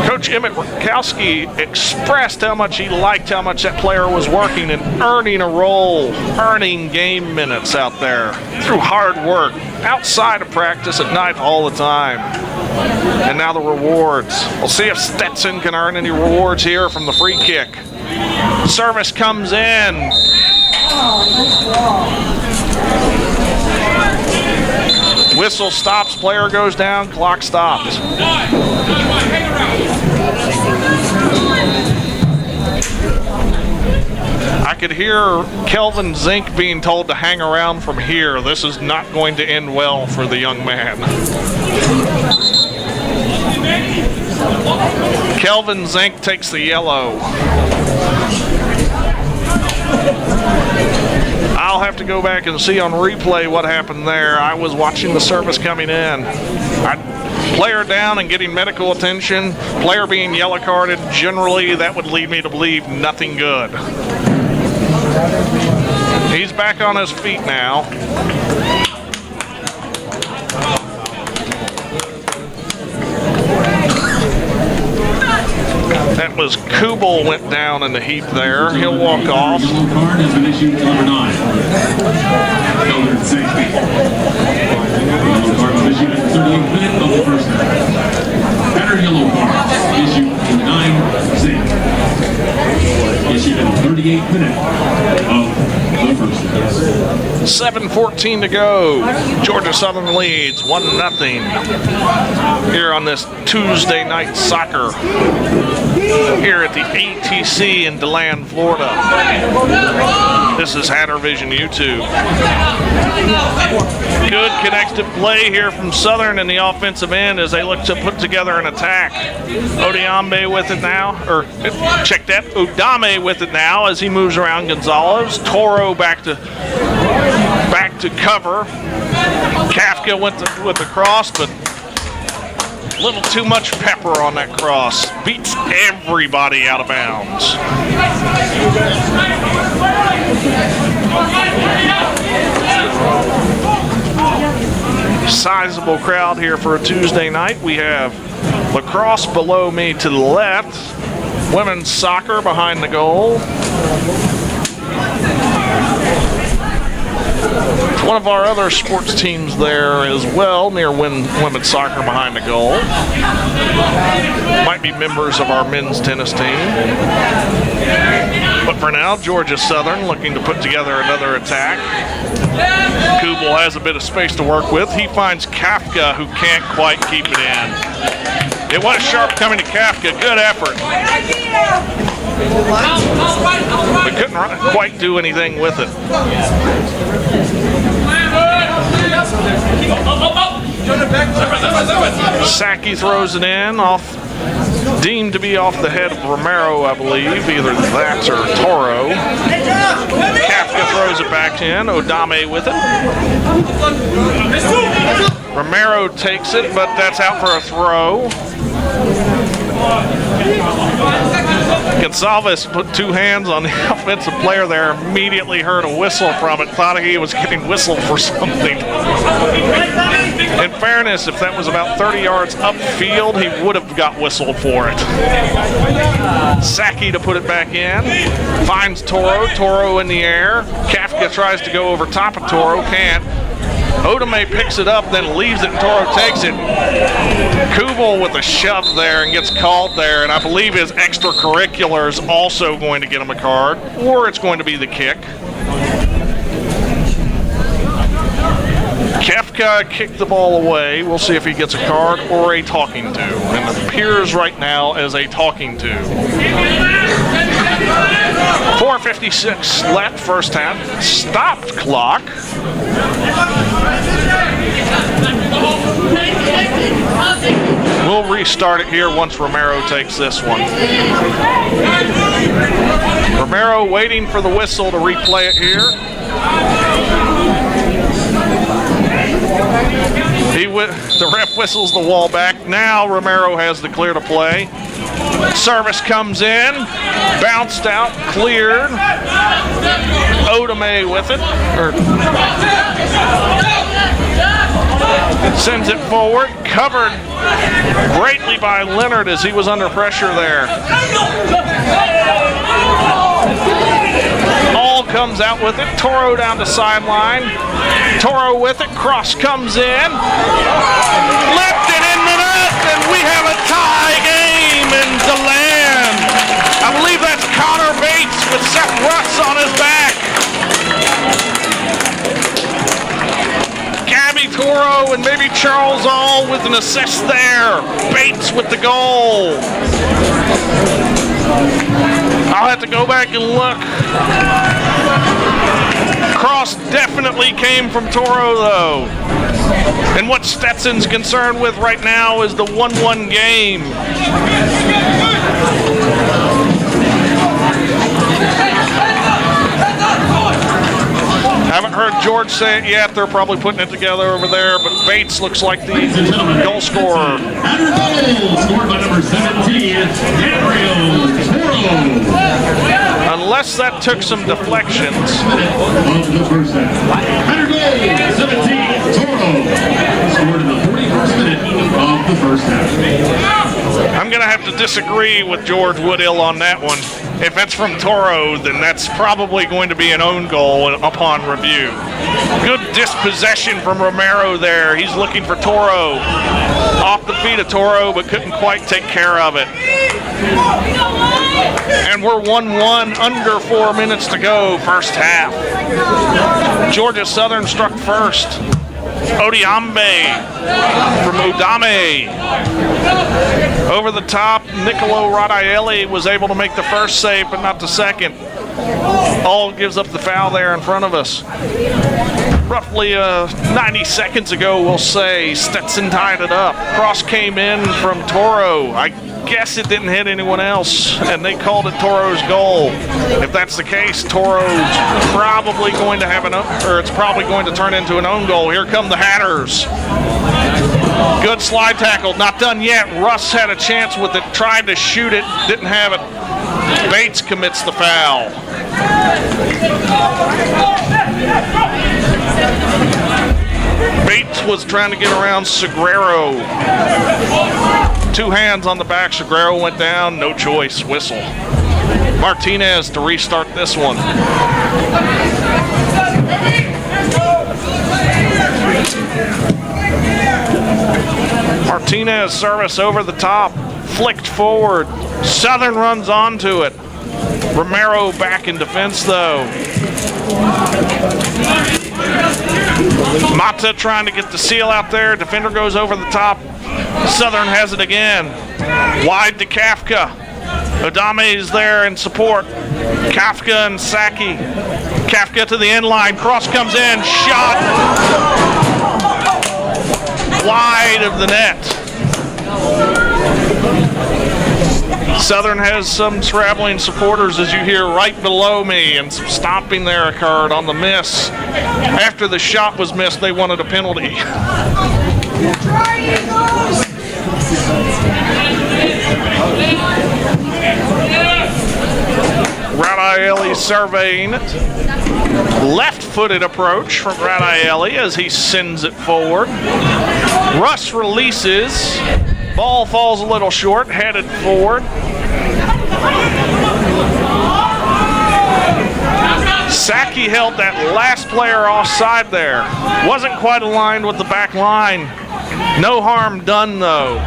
Coach Emmett Rutkowski expressed how much he liked how much that player was working and earning a role, earning game minutes out there through hard work, outside of practice at night all the time. And now the rewards. We'll see if Stetson can earn any rewards here from the free kick. Service comes in. Whistle stops, player goes down, clock stops. I could hear Kelvin Zink being told to hang around from here. This is not going to end well for the young man. Kelvin Zink takes the yellow. I'll have to go back and see on replay what happened there. I was watching the service coming in. Player down and getting medical attention, player being yellow carded, generally that would lead me to believe nothing good. He's back on his feet now. That was Kubel went down in the heap there. He'll walk off. Yellow card has been issued to number 9. Sheldon Saki. Yellow card was issued at the 38th minute of the first half. Better yellow card issued to 9 Saki. Issued at the 38th minute of the first half. 7:14 to go. Georgia Southern leads 1-0 here on this Tuesday night soccer here at the ATC in DeLand, Florida. This is Hatter Vision YouTube. Good connected play here from Southern in the offensive end as they look to put together an attack. Odiambe with it now, or check that, Udame with it now as he moves around Gonzalez. Toro back to cover. Kafka went with the cross, but a little too much pepper on that cross. Beats everybody out of bounds. Sizable crowd here for a Tuesday night. We have lacrosse below me to the left, women's soccer behind the goal. One of our other sports teams there as well, near women's soccer behind the goal. Might be members of our men's tennis team. But for now, Georgia Southern looking to put together another attack. Kubel has a bit of space to work with. He finds Kafka, who can't quite keep it in. It was sharp coming to Kafka. Good effort. But couldn't quite do anything with it. Saki throws it in, deemed to be off the head of Romero, I believe. Either that or Toro. Kafka throws it back in. Odame with it. Romero takes it, but that's out for a throw. Gonsalves put two hands on the offensive player there, immediately heard a whistle from it, thought he was getting whistled for something. In fairness, if that was about 30 yards upfield, he would have got whistled for it. Saki to put it back in, finds Toro in the air. Kafka tries to go over top of Toro, can't. Odame picks it up, then leaves it, and Toro takes it. Kubel with a shove there and gets called there, and I believe his extracurricular is also going to get him a card, or it's going to be the kick. Kafka kicked the ball away. We'll see if he gets a card or a talking to, and it appears right now as a talking to. 4:56 left, first half. Stopped clock. We'll restart it here once Romero takes this one. Romero waiting for the whistle to replay it here. The ref whistles the wall back. Now Romero has the clear to play. Service comes in, bounced out, cleared. Odame with it. Sends it forward, covered greatly by Leonard as he was under pressure there. All comes out with it. Toro down the sideline. Toro with it. Cross comes in. Lifted in the net, and we have a tie game in DeLand. I believe that's Connor Bates with Seth Russ on his back. Gabby Toro and maybe Charles All with an assist there. Bates with the goal. I'll have to go back and look. Cross definitely came from Toro, though. And what Stetson's concerned with right now is the 1-1 game. Haven't heard George say it yet. They're probably putting it together over there, but Bates looks like the goal scorer. Scored by number 17, Gabriel Toro. Unless that took some deflections. 17, Toro. Scored in the 41st minute of the first half. I'm going to have to disagree with George Woodill on that one. If it's from Toro, then that's probably going to be an own goal upon review. Good dispossession from Romero there. He's looking for Toro. Off the feet of Toro, but couldn't quite take care of it. And we're 1-1, under 4 minutes to go, first half. Georgia Southern struck first. Odame from Odame. Over the top, Nicolo Radaeli was able to make the first save, but not the second. All gives up the foul there in front of us. Roughly 90 seconds ago, we'll say, Stetson tied it up. Cross came in from Toro. I guess it didn't hit anyone else, and they called it Toro's goal. If that's the case, Toro's probably going to have it's probably going to turn into an own goal. Here come the Hatters. Good slide tackle, not done yet. Russ had a chance with it, tried to shoot it, didn't have it. Bates commits the foul. Bates was trying to get around Segrero. 2 hands on the back. Segrero went down. No choice. Whistle. Martinez to restart this one. Martinez service over the top. Flicked forward. Southern runs onto it. Romero back in defense though. Mata trying to get the seal out there. Defender goes over the top. Southern has it again. Wide to Kafka. Adame is there in support. Kafka and Saki. Kafka to the end line. Cross comes in. Shot. Wide of the net. Southern has some traveling supporters, as you hear right below me, and some stomping there occurred on the miss. After the shot was missed, they wanted a penalty. Radielli surveying it. Left-footed approach from Radielli as he sends it forward. Russ releases. Ball falls a little short, headed forward. Saki held that last player offside there. Wasn't quite aligned with the back line. No harm done though.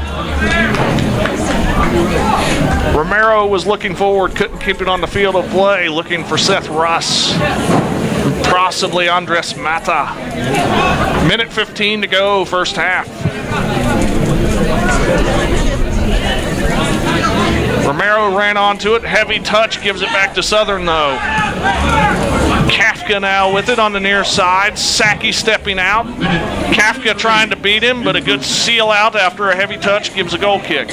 Romero was looking forward, couldn't keep it on the field of play, looking for Seth Russ. Possibly Andres Mata. Minute 15 to go, first half. Romero ran onto it, heavy touch, gives it back to Southern though. Kafka now with it on the near side, Saki stepping out. Kafka trying to beat him, but a good seal out after a heavy touch gives a goal kick.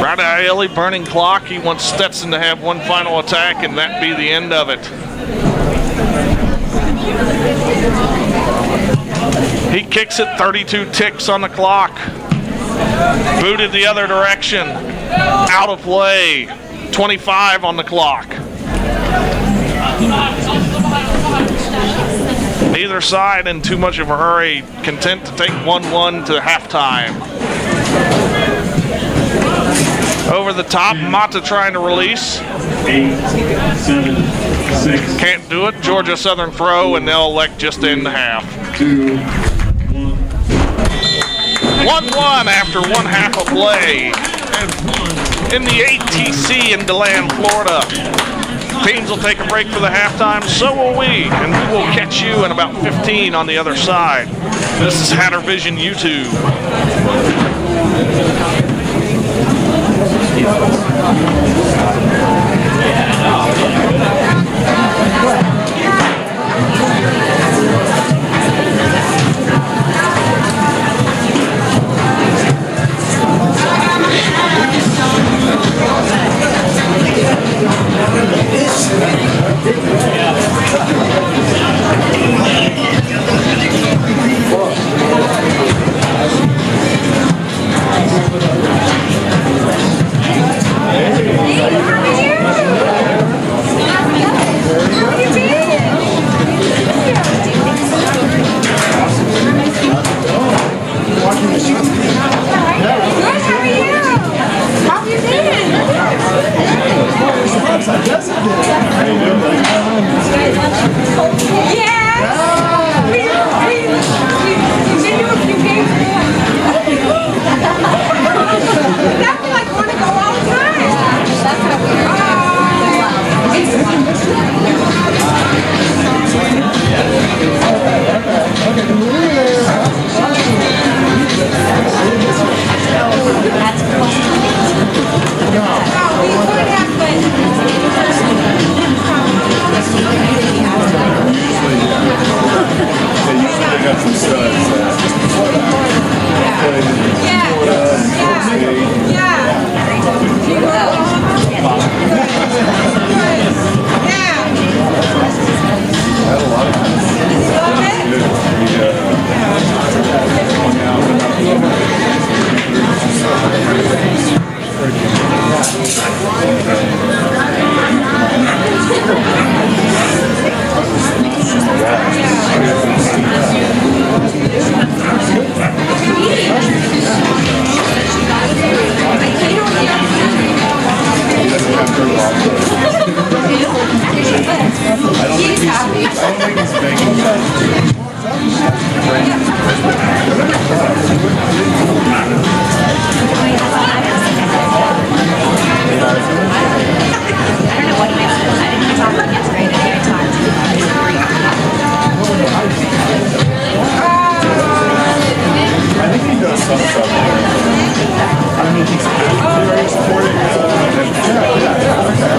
Radielli burning clock. He wants Stetson to have one final attack and that be the end of it. He kicks it, 32 ticks on the clock. Booted the other direction. Out of play. 25 on the clock. Neither side in too much of a hurry. Content to take 1-1 to halftime. Over the top, Mata trying to release. 8, 7, 6. Can't do it. Georgia Southern throw, and they'll elect just to end the half. 2, 1. 1-1 after one half of play in the ATC in DeLand, Florida. Teams will take a break for the halftime, so will we, and we will catch you in about 15 on the other side. This is Hatter Vision YouTube.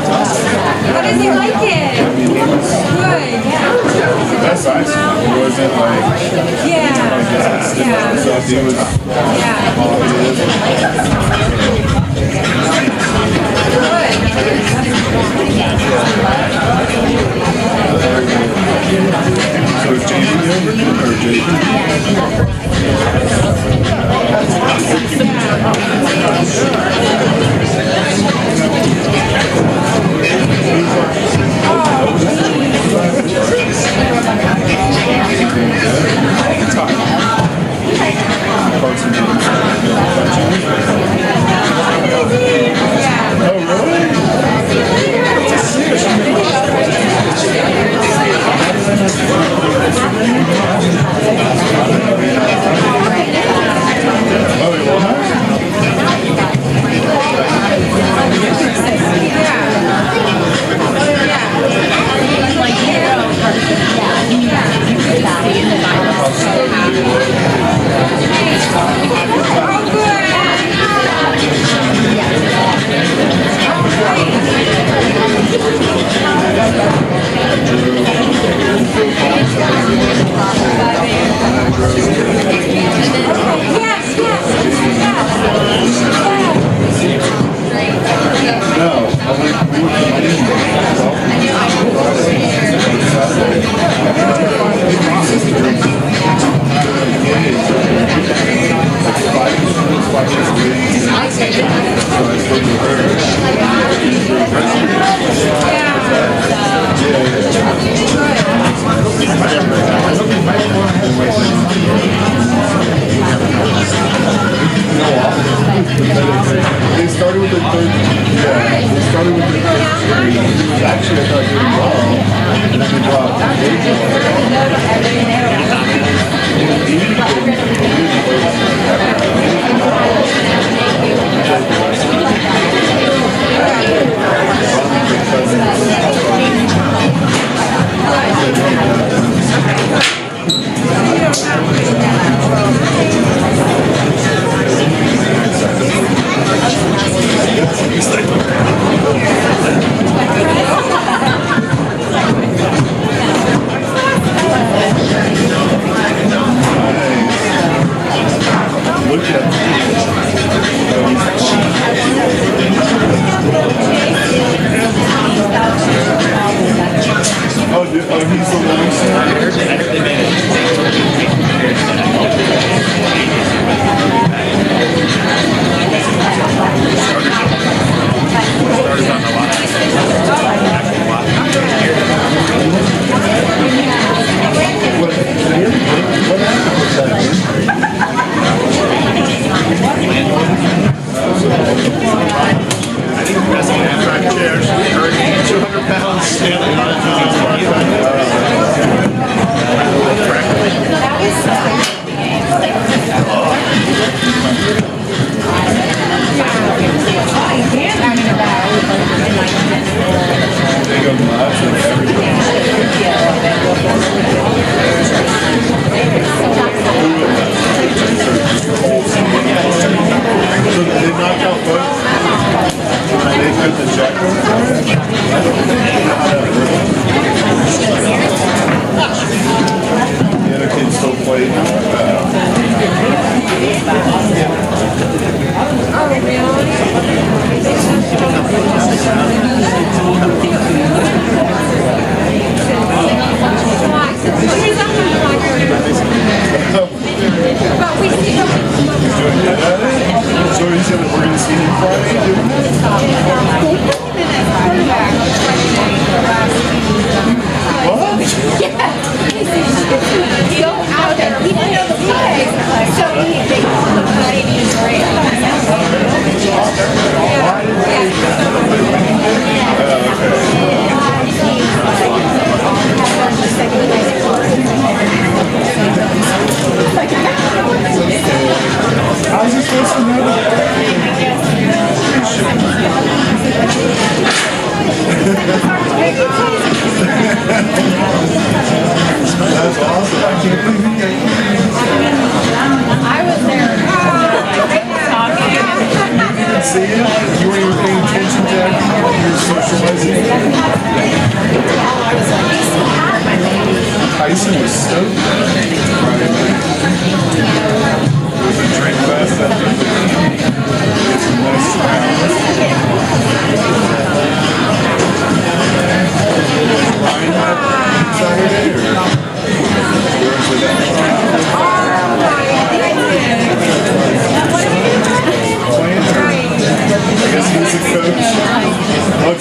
How does he like it? Good, yeah. That's nice. It wasn't like, Yeah. so he was so is Jamie over or Jamie? They started with the third. Yeah, they started with the third string. Actually, I thought doing well, and then they dropped. Look at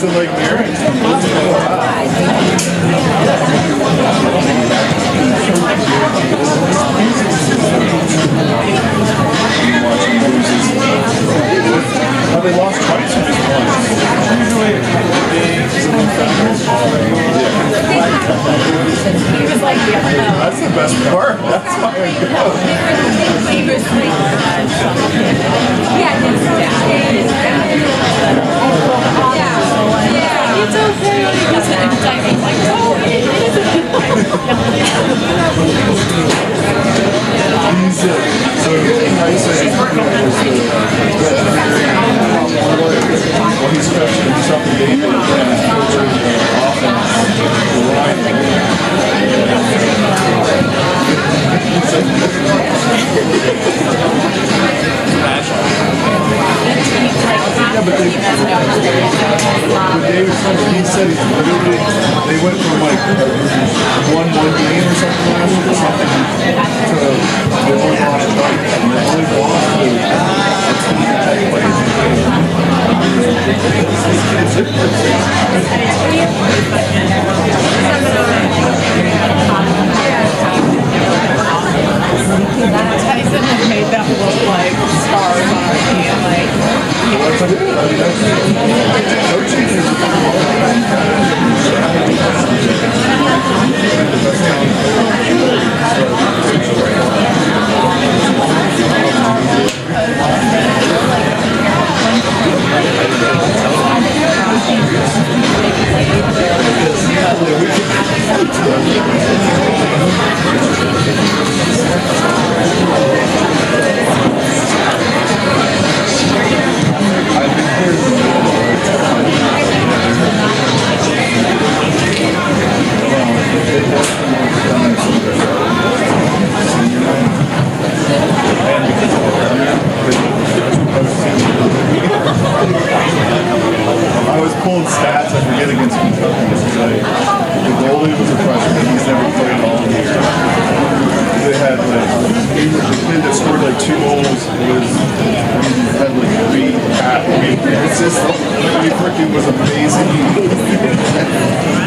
to Lake Marion. Oh, they lost twice or just once? That's the best part. That's why I go. It's okay. He's coaching himself in David and but David, he said they went from like one game or something last year or something to they only lost twice. And they only lost to a team that plays. Tyson has made them look like stars on our team. Like, I was pulling stats, I forget against Kentucky today. The goalie was a freshman, he's never played all year. They had like, the kid that scored like 2 goals had like 3 assists. He freaking was amazing.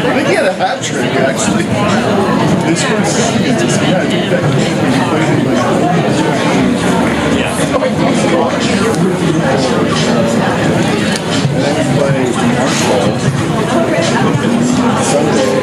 I think he had a hat trick actually. They scored 6 against us. Yeah, I think that game when he played in like and then we play Marshall Sunday.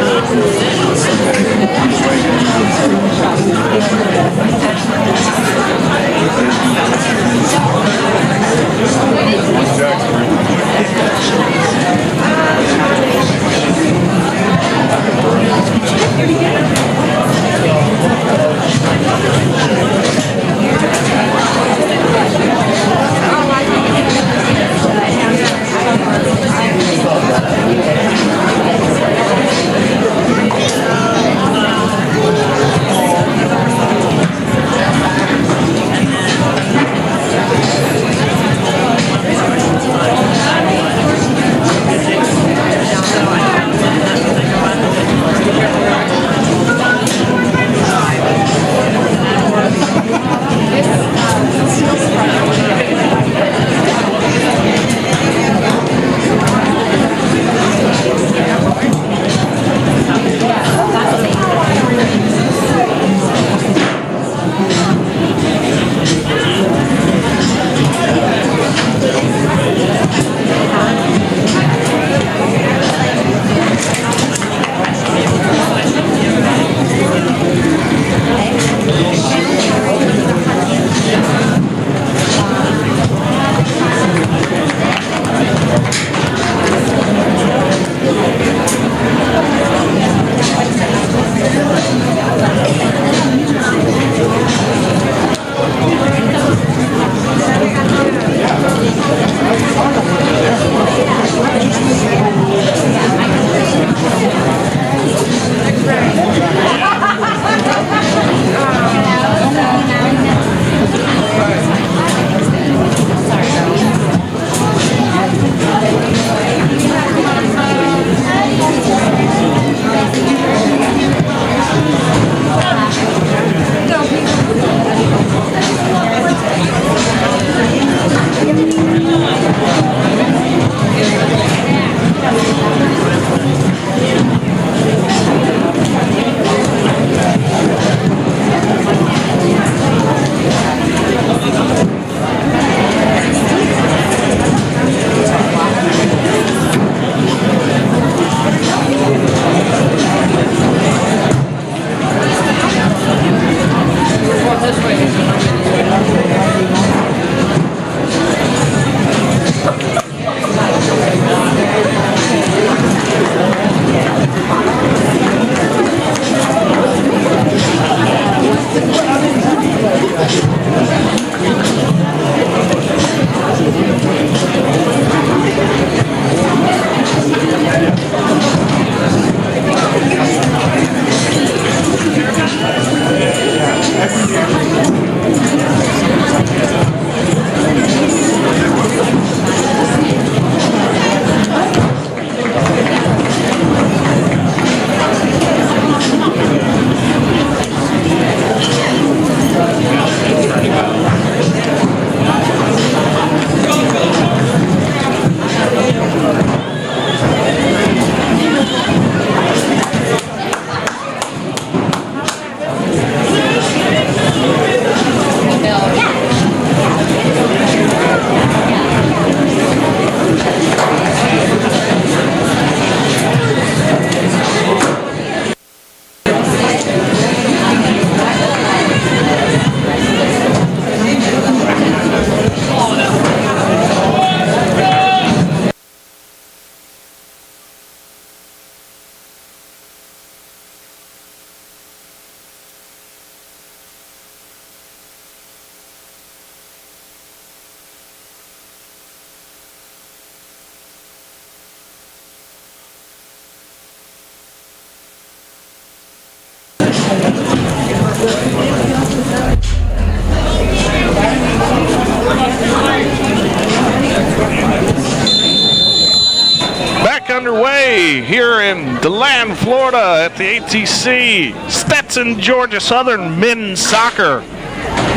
back underway here in DeLand, Florida at the ATC. Stetson, Georgia Southern men's soccer.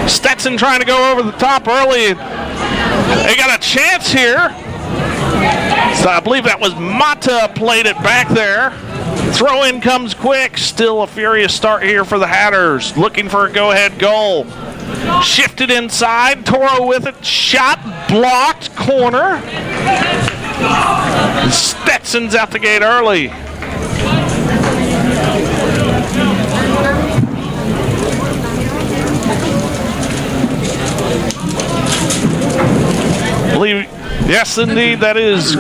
Stetson trying to go over the top early. They got a chance here. So I believe that was Mata played it back there. Throw in comes quick. Still a furious start here for the Hatters. Looking for a go-ahead goal. Shifted inside. Toro with it. Shot. Blocked. Corner. Stetson's out the gate early. Yes, indeed, that is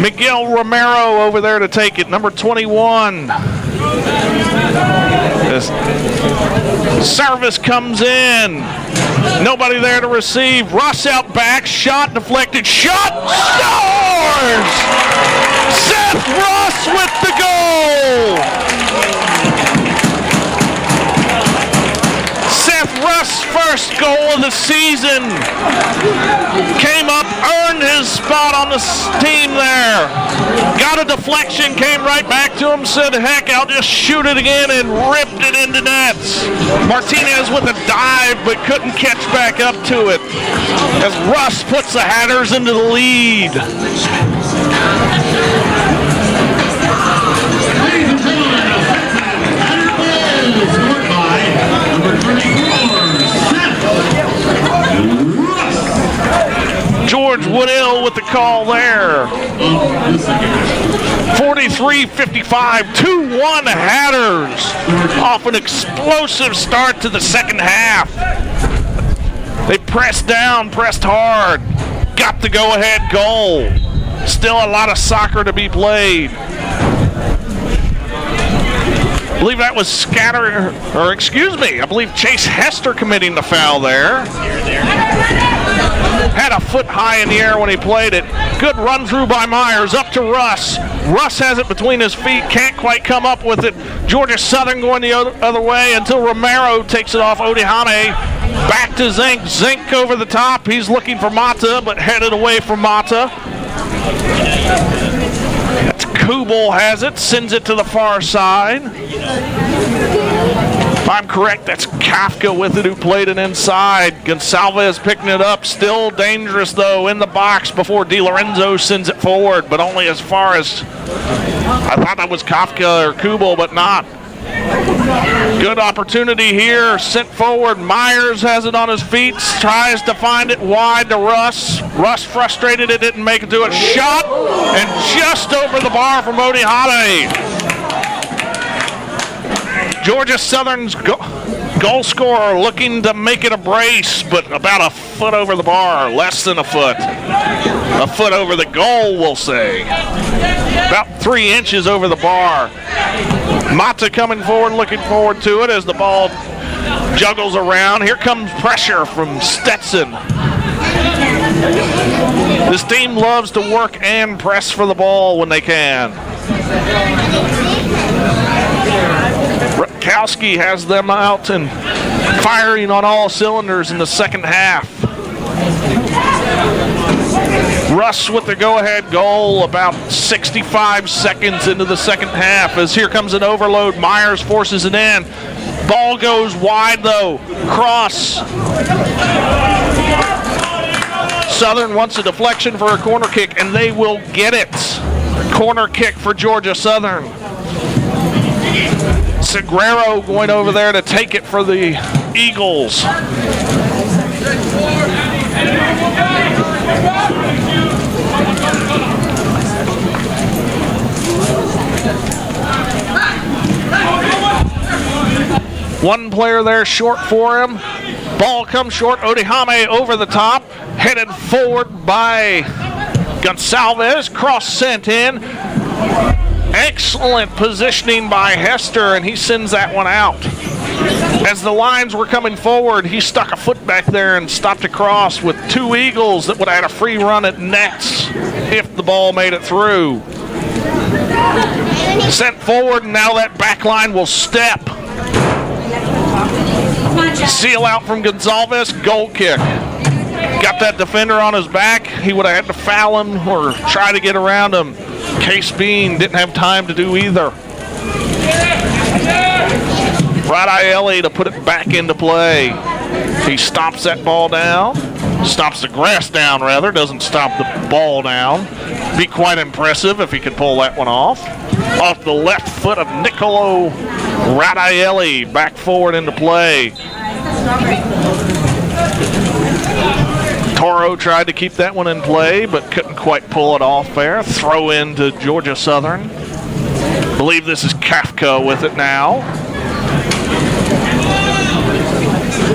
Miguel Romero over there to take it, number 21. This service comes in. Nobody there to receive. Russ out back, shot deflected, shot, scores! Seth Russ with the goal! Russ' first goal of the season. Came up, earned his spot on the team there. Got a deflection, came right back to him, said, heck, I'll just shoot it again, and ripped it into nets. Martinez with a dive, but couldn't catch back up to it as Russ puts the Hatters into the lead. George Woodill with the call there. 43-55, 2-1 Hatters off an explosive start to the second half. They pressed down, pressed hard, got the go-ahead goal. Still a lot of soccer to be played. I believe that was I believe Chase Hester committing the foul there. Had a foot high in the air when he played it. Good run through by Myers, up to Russ. Russ has it between his feet, can't quite come up with it. Georgia Southern going the other way until Romero takes it off Odihame. Back to Zink. Zink over the top. He's looking for Mata, but headed away from Mata. Kubel has it, sends it to the far side. If I'm correct, that's Kafka with it who played it inside. Gonsalves picking it up, still dangerous though in the box before DiLorenzo sends it forward, but only as far as, I thought that was Kafka or Kubel, but not. Good opportunity here, sent forward. Myers has it on his feet, tries to find it wide to Russ. Russ frustrated, it didn't make it to it. Shot, and just over the bar from Odihame. Georgia Southern's goal scorer looking to make it a brace, but about a foot over the bar, less than a foot. A foot over the goal, we'll say. About 3 inches over the bar. Mata coming forward, looking forward to it as the ball juggles around. Here comes pressure from Stetson. This team loves to work and press for the ball when they can. Rutkowski has them out and firing on all cylinders in the second half. Russ with the go-ahead goal about 65 seconds into the second half as here comes an overload. Myers forces it in. Ball goes wide though. Cross. Southern wants a deflection for a corner kick, and they will get it. Corner kick for Georgia Southern. Segreiro going over there to take it for the Eagles. One player there short for him. Ball comes short. Odihame over the top. Headed forward by Gonsalves. Cross sent in. Excellent positioning by Hester, and he sends that one out. As the lines were coming forward, he stuck a foot back there and stopped across with two Eagles that would have had a free run at nets if the ball made it through. Sent forward, and now that back line will step. Seal out from Gonsalves, goal kick. Got that defender on his back. He would have had to foul him or try to get around him. Case Bean didn't have time to do either. Radielli to put it back into play. He stops that ball down. Stops the grass down, rather. Doesn't stop the ball down. Be quite impressive if he could pull that one off. Off the left foot of Niccolo Radielli. Back forward into play. Toro tried to keep that one in play, but couldn't quite pull it off there. Throw in to Georgia Southern. Believe this is Kafka with it now.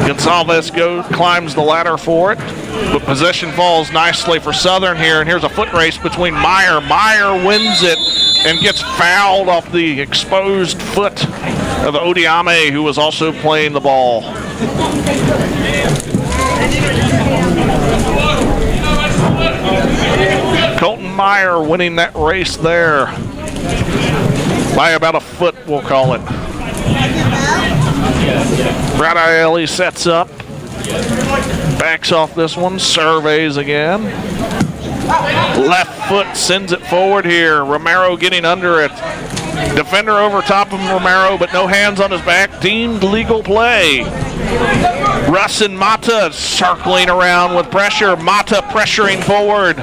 Gonzalez climbs the ladder for it, but possession falls nicely for Southern here, and here's a foot race between Meyer. Meyer wins it and gets fouled off the exposed foot of Odiame, who was also playing the ball. Colton Meyer winning that race there by about a foot, we'll call it. Radielli sets up, backs off this one, surveys again. Left foot sends it forward here. Romero getting under it. Defender over top of Romero, but no hands on his back. Deemed legal play. Russ and Mata circling around with pressure. Mata pressuring forward.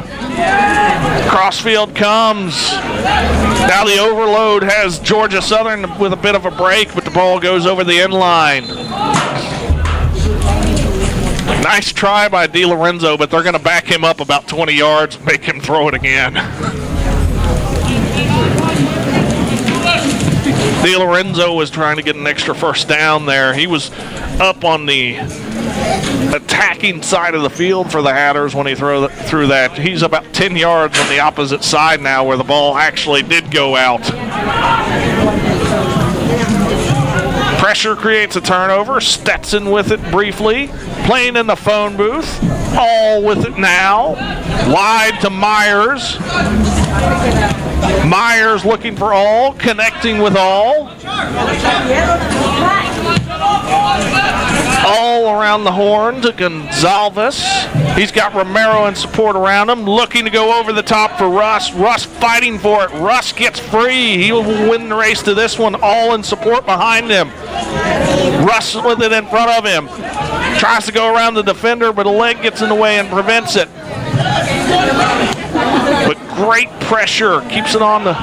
Crossfield comes. Now the overload has Georgia Southern with a bit of a break, but the ball goes over the end line. Nice try by DiLorenzo, but they're going to back him up about 20 yards and make him throw it again. DiLorenzo was trying to get an extra first down there. He was up on the attacking side of the field for the Hatters when he threw that. He's about 10 yards on the opposite side now where the ball actually did go out. Pressure creates a turnover. Stetson with it briefly. Playing in the phone booth. All with it now. Wide to Myers. Myers looking for all. Connecting with all. All around the horn to Gonzalez. He's got Romero in support around him. Looking to go over the top for Russ. Russ fighting for it. Russ gets free. He will win the race to this one. All in support behind him. Russ with it in front of him. Tries to go around the defender, but a leg gets in the way and prevents it. But great pressure. Keeps it on the...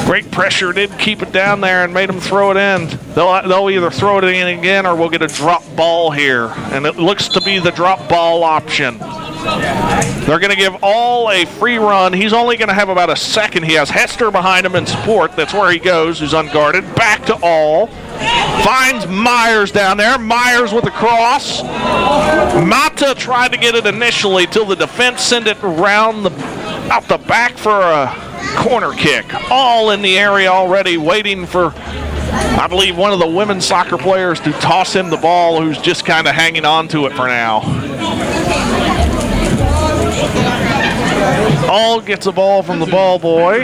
Great pressure did keep it down there and made them throw it in. They'll either throw it in again or we'll get a drop ball here. And it looks to be the drop ball option. They're going to give all a free run. He's only going to have about a second. He has Hester behind him in support. That's where he goes, who's unguarded. Back to all. Finds Myers down there. Myers with a cross. Mata tried to get it initially till the defense sent it around out the back for a corner kick. All in the area already waiting for, I believe, one of the women's soccer players to toss him the ball, who's just kind of hanging on to it for now. All gets a ball from the ball boy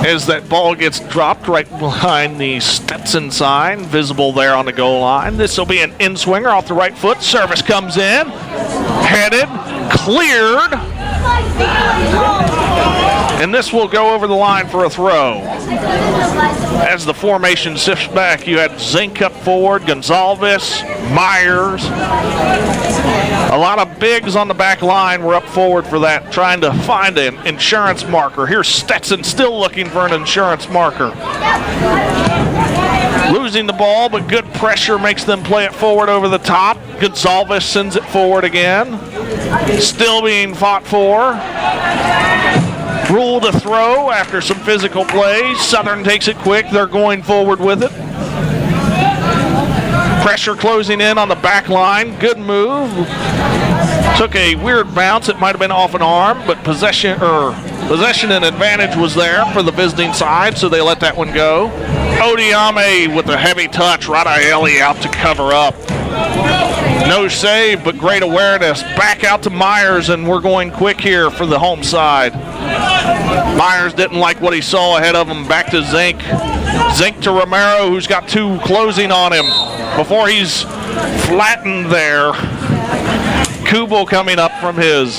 as that ball gets dropped right behind the Stetson sign, visible there on the goal line. This will be an in-swinger off the right foot. Service comes in, headed, cleared, and this will go over the line for a throw. As the formation shifts back, you had Zink up forward, Gonzalez, Myers. A lot of bigs on the back line were up forward for that, trying to find an insurance marker. Here's Stetson still looking for an insurance marker. Losing the ball, but good pressure makes them play it forward over the top. Gonzalez sends it forward again. Still being fought for. Rule to throw after some physical play. Southern takes it quick. They're going forward with it. Pressure closing in on the back line. Good move. Took a weird bounce. It might have been off an arm, but possession and advantage was there for the visiting side, so they let that one go. Odiame with a heavy touch. Radielli out to cover up. No save, but great awareness. Back out to Myers, and we're going quick here for the home side. Myers didn't like what he saw ahead of him. Back to Zink. Zink to Romero, who's got two closing on him. Before he's flattened there, Kubel coming up from his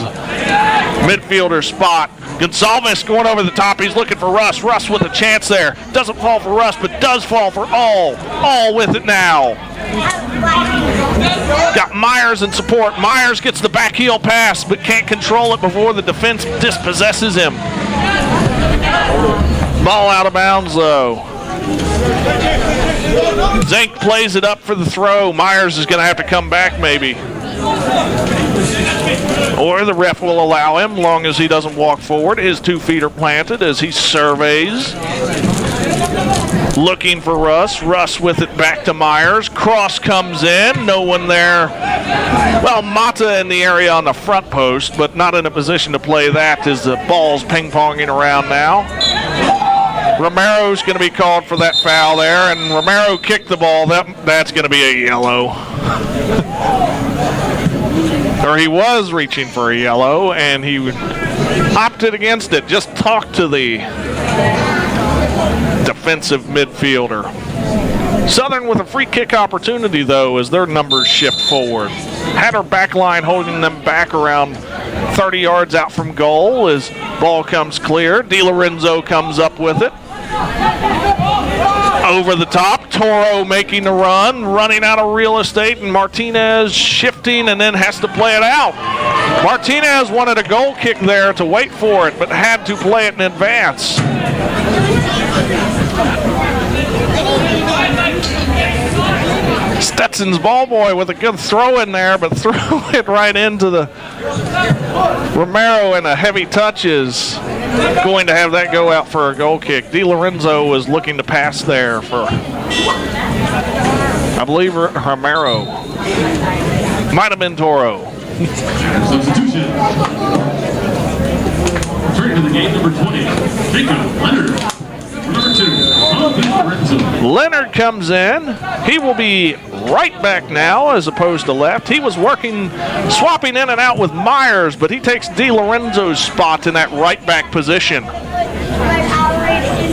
midfielder spot. Gonsalves going over the top. He's looking for Russ. Russ with a chance there. Doesn't fall for Russ, but does fall for All. All with it now. Got Myers in support. Myers gets the back heel pass, but can't control it before the defense dispossesses him. Ball out of bounds, though. Zink plays it up for the throw. Myers is going to have to come back, maybe. Or the ref will allow him, long as he doesn't walk forward. His 2 feet are planted as he surveys. Looking for Russ. Russ with it back to Myers. Cross comes in. No one there. Well, Mata in the area on the front post, but not in a position to play that as the ball's ping-ponging around now. Romero's going to be called for that foul there, and Romero kicked the ball. That's going to be a yellow. Or he was reaching for a yellow, and he opted against it. Just talked to the defensive midfielder. Southern with a free kick opportunity, though, as their numbers shift forward. Had her back line holding them back around 30 yards out from goal as ball comes clear. DiLorenzo comes up with it. Over the top, Toro making the run, running out of real estate, and Martinez shifting and then has to play it out. Martinez wanted a goal kick there to wait for it, but had to play it in advance. Stetson's ball boy with a good throw in there, but throw it right into the Romero, and a heavy touch is going to have that go out for a goal kick. DiLorenzo was looking to pass there for, I believe, Romero. Might have been Toro. Substitution. Returning to the game, number 20, Jacob Leonard. Number 2, Leonard comes in. He will be right back now as opposed to left. He was swapping in and out with Myers, but he takes DiLorenzo's spot in that right back position.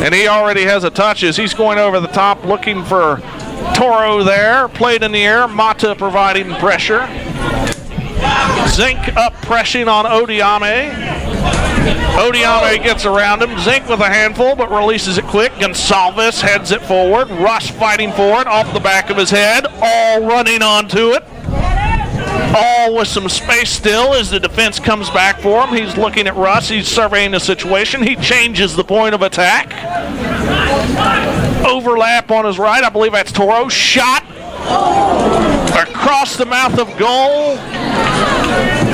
And he already has a touch as he's going over the top looking for Toro there. Played in the air. Mata providing pressure. Zink up pressing on Odiame. Odiame gets around him. Zink with a handful, but releases it quick. Gonsalves heads it forward. Russ fighting for it off the back of his head. All running onto it. All with some space still as the defense comes back for him. He's looking at Russ. He's surveying the situation. He changes the point of attack. Overlap on his right. I believe that's Toro. Shot across the mouth of goal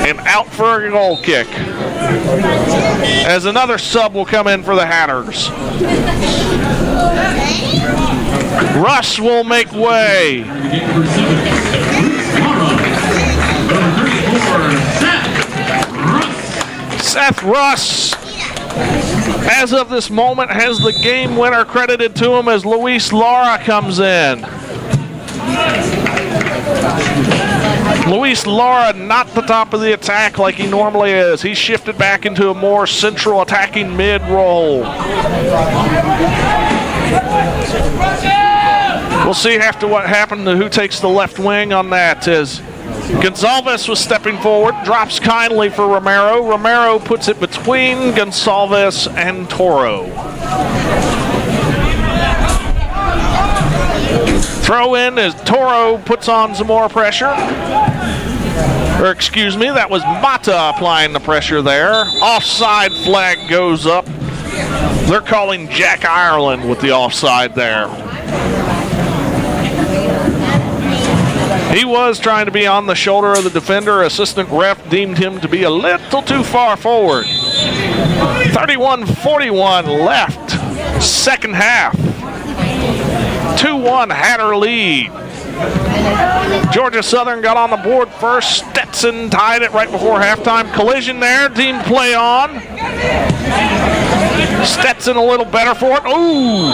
and out for a goal kick. As another sub will come in for the Hatters. Russ will make way. Seth Russ, as of this moment, has the game winner credited to him as Luis Lara comes in. Luis Lara not the top of the attack like he normally is. He shifted back into a more central attacking mid role. We'll see after what happened to who takes the left wing on that, as Gonsalves was stepping forward, drops kindly for Romero. Romero puts it between Gonsalves and Toro. Throw in as Toro puts on some more pressure. Or excuse me, that was Mata applying the pressure there. Offside flag goes up. They're calling Jack Ireland with the offside there. He was trying to be on the shoulder of the defender. Assistant ref deemed him to be a little too far forward. 31-41 left. Second half. 2-1 Hatter lead. Georgia Southern got on the board first. Stetson tied it right before halftime. Collision there. Deemed play on. Stetson a little better for it. Ooh!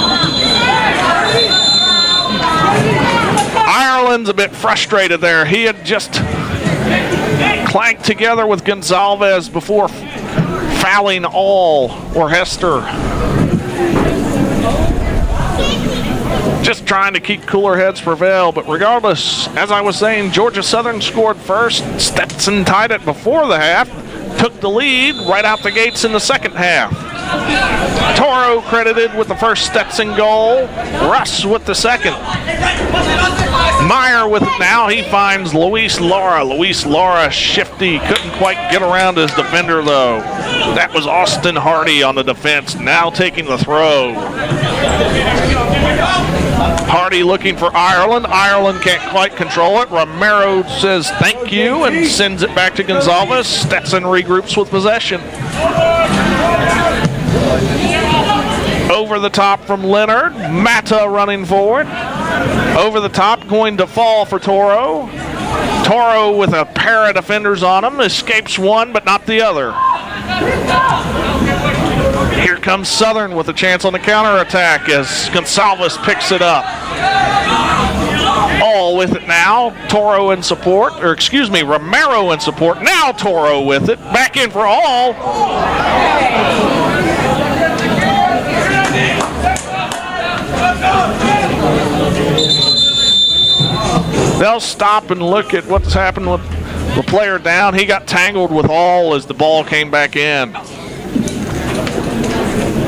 Ireland's a bit frustrated there. He had just clanked together with Gonsalves before fouling All or Hester. Just trying to keep cooler heads prevail, but regardless, as I was saying, Georgia Southern scored first. Stetson tied it before the half, took the lead right out the gates in the second half. Toro credited with the first Stetson goal, Russ with the second. Meyer with it now, he finds Luis Lara. Luis Lara shifty, couldn't quite get around his defender though. That was Austin Hardy on the defense, now taking the throw. Hardy looking for Ireland. Ireland can't quite control it. Romero says thank you and sends it back to Gonzalez. Stetson regroups with possession. Over the top from Leonard. Mata running forward. Over the top, going to fall for Toro. Toro with a pair of defenders on him. Escapes one, but not the other. Here comes Southern with a chance on the counterattack as Gonsalves picks it up. All with it now. Toro in support, or excuse me, Romero in support. Now Toro with it. Back in for All. They'll stop and look at what's happened with the player down. He got tangled with All as the ball came back in.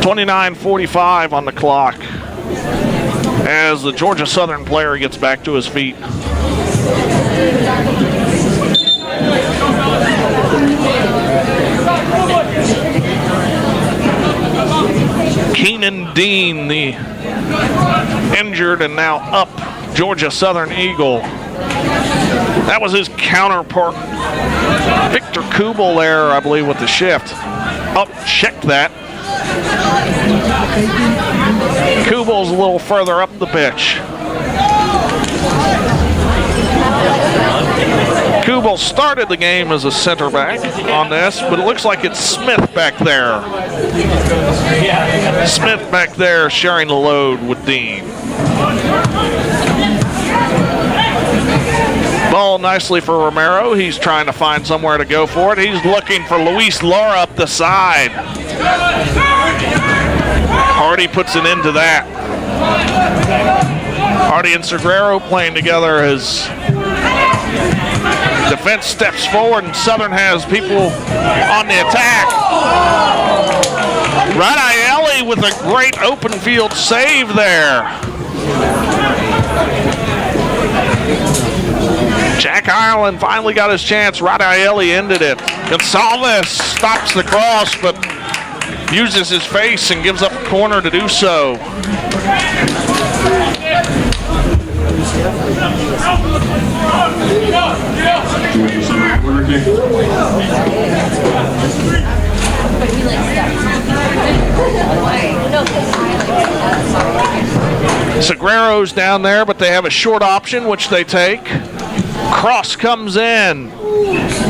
29:45 on the clock as the Georgia Southern player gets back to his feet. Keenan Dean, the injured and now up Georgia Southern Eagle. That was his counterpart, Victor Kubel there, I believe, with the shift. Oh, check that. Kubel's a little further up the pitch. Kubel started the game as a center back on this, but it looks like it's Smith back there. Smith back there sharing the load with Dean. Ball nicely for Romero. He's trying to find somewhere to go for it. He's looking for Luis Lara up the side. Hardy puts an end to that. Hardy and Segreiro playing together as defense steps forward and Southern has people on the attack. Radielli with a great open field save there. Jack Ireland finally got his chance. Radielli ended it. Gonsalves stops the cross, but uses his face and gives up a corner to do so. Segreiro's down there, but they have a short option, which they take. Cross comes in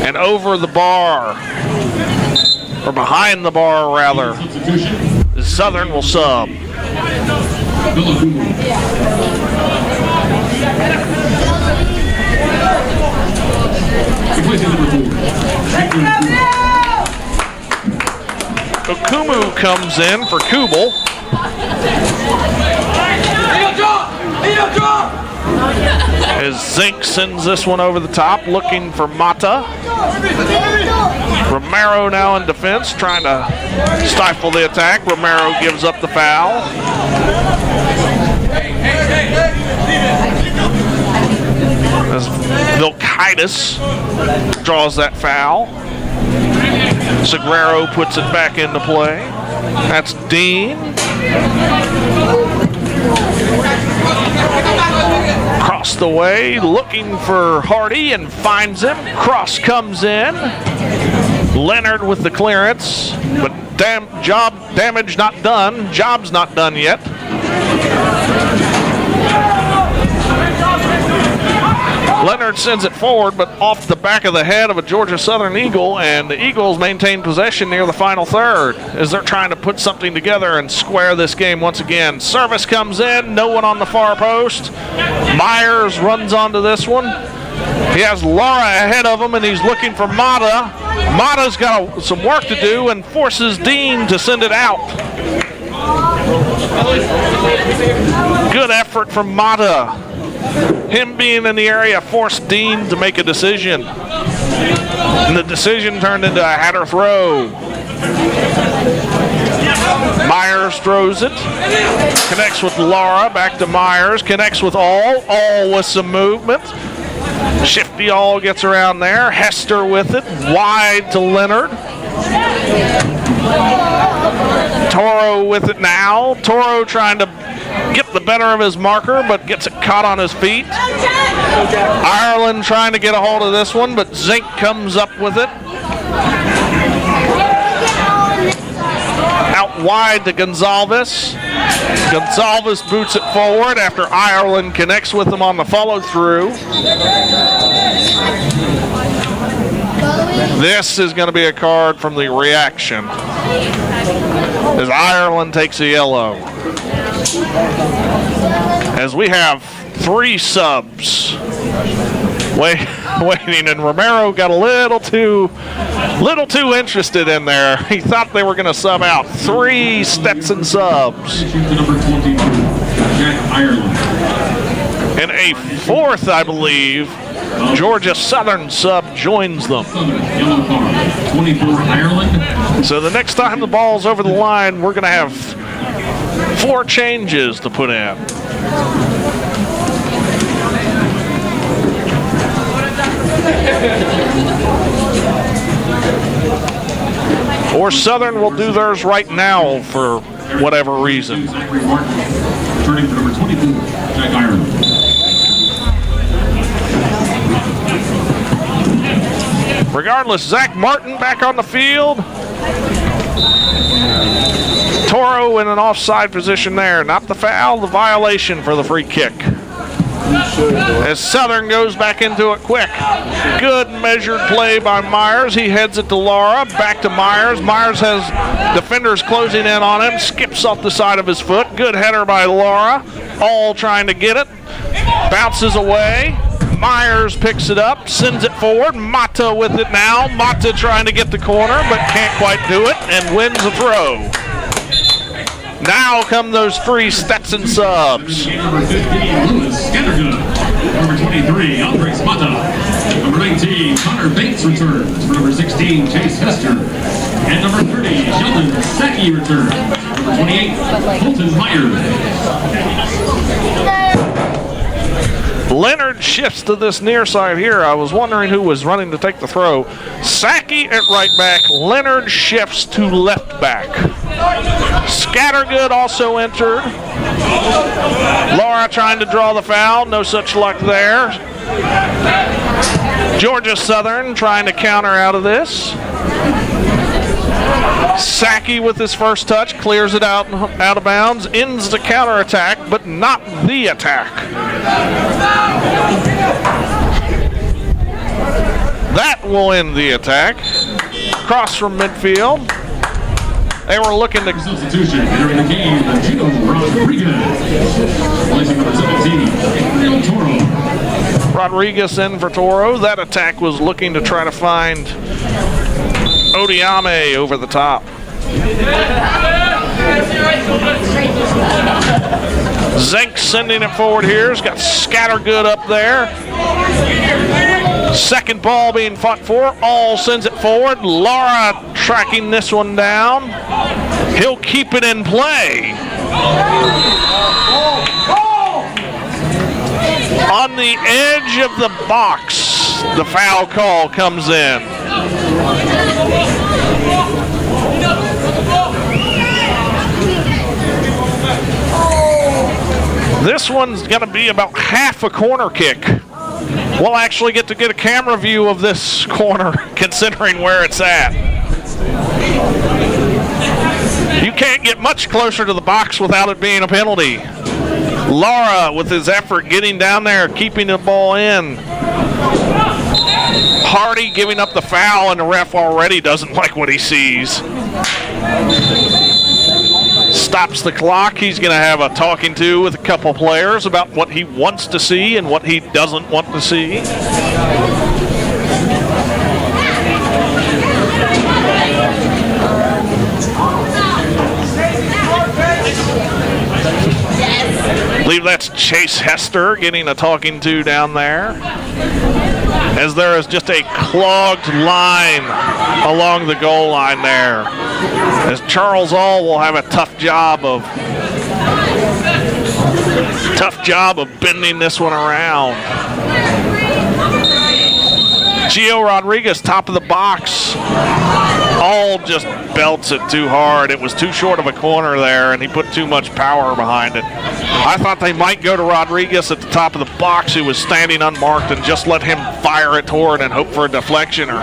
and over the bar, or behind the bar rather. Southern will sub. Okumu comes in for Kubel. As Zink sends this one over the top, looking for Mata. Romero now in defense, trying to stifle the attack. Romero gives up the foul. As Vilkaitis draws that foul. Segreiro puts it back into play. That's Dean. Across the way, looking for Hardy and finds him. Cross comes in. Leonard with the clearance, but damage not done. Job's not done yet. Leonard sends it forward, but off the back of the head of a Georgia Southern Eagle, and the Eagles maintain possession near the final third as they're trying to put something together and square this game once again. Service comes in, no one on the far post. Myers runs onto this one. He has Lara ahead of him, and he's looking for Mata. Mata's got some work to do and forces Dean to send it out. Good effort from Mata. Him being in the area forced Dean to make a decision. And the decision turned into a header throw. Myers throws it. Connects with Laura. Back to Myers. Connects with All. All with some movement. Shifty All gets around there. Hester with it. Wide to Leonard. Toro with it now. Toro trying to get the better of his marker, but gets it caught on his feet. Ireland trying to get a hold of this one, but Zink comes up with it. Out wide to Gonzalez. Gonzalez boots it forward after Ireland connects with him on the follow-through. This is going to be a card from the reaction as Ireland takes a yellow. As we have 3 subs waiting, and Romero got a little too interested in there. He thought they were going to sub out 3 Stetson subs. Number 22, Jack Ireland. And a 4th, I believe, Georgia Southern sub joins them. Yellow card, 24 Ireland. So the next time the ball's over the line, we're going to have 4 changes to put in. Or Southern will do theirs right now for whatever reason. Zachary Martin, turning for number 22, Jack Ireland. Regardless, Zach Martin back on the field. Toro in an offside position there. Not the foul, the violation for the free kick. As Southern goes back into it quick. Good measured play by Myers. He heads it to Laura. Back to Myers. Myers has defenders closing in on him. Skips off the side of his foot. Good header by Laura. All trying to get it. Bounces away. Myers picks it up, sends it forward. Mata with it now. Mata trying to get the corner, but can't quite do it, and wins the throw. Now come those 3 Stetson subs. Number 15, Lewis Scattergood. Number 23, Andres Mata. Number 19, Connor Bates returns. For number 16, Chase Hester. And number 30, Sheldon Seki returns. Number 28, Colton Myers. Leonard shifts to this near side here. I was wondering who was running to take the throw. Saki at right back. Leonard shifts to left back. Scattergood also entered. Laura trying to draw the foul. No such luck there. Georgia Southern trying to counter out of this. Saki with his first touch, clears it out of bounds, ends the counterattack, but not the attack. That will end the attack. Cross from midfield. They were looking to... Substitution entering the game, Gino Rodriguez. Placing number 17, Toro. Rodriguez in for Toro. That attack was looking to try to find Odiame over the top. Zink sending it forward here. He's got Scattergood up there. Second ball being fought for. All sends it forward. Laura tracking this one down. He'll keep it in play. On the edge of the box, the foul call comes in. This one's going to be about half a corner kick. We'll actually get a camera view of this corner, considering where it's at. You can't get much closer to the box without it being a penalty. Lara, with his effort, getting down there, keeping the ball in. Hardy giving up the foul, and the ref already doesn't like what he sees. Stops the clock. He's going to have a talking to with a couple players about what he wants to see and what he doesn't want to see. believe that's Chase Hester getting a talking to down there, as there is just a clogged line along the goal line there, as Charles All will have a tough job of bending this one around. Gio Rodriguez, top of the box. All just belts it too hard. It was too short of a corner there, and he put too much power behind it. I thought they might go to Rodriguez at the top of the box, who was standing unmarked, and just let him fire it toward and hope for a deflection, or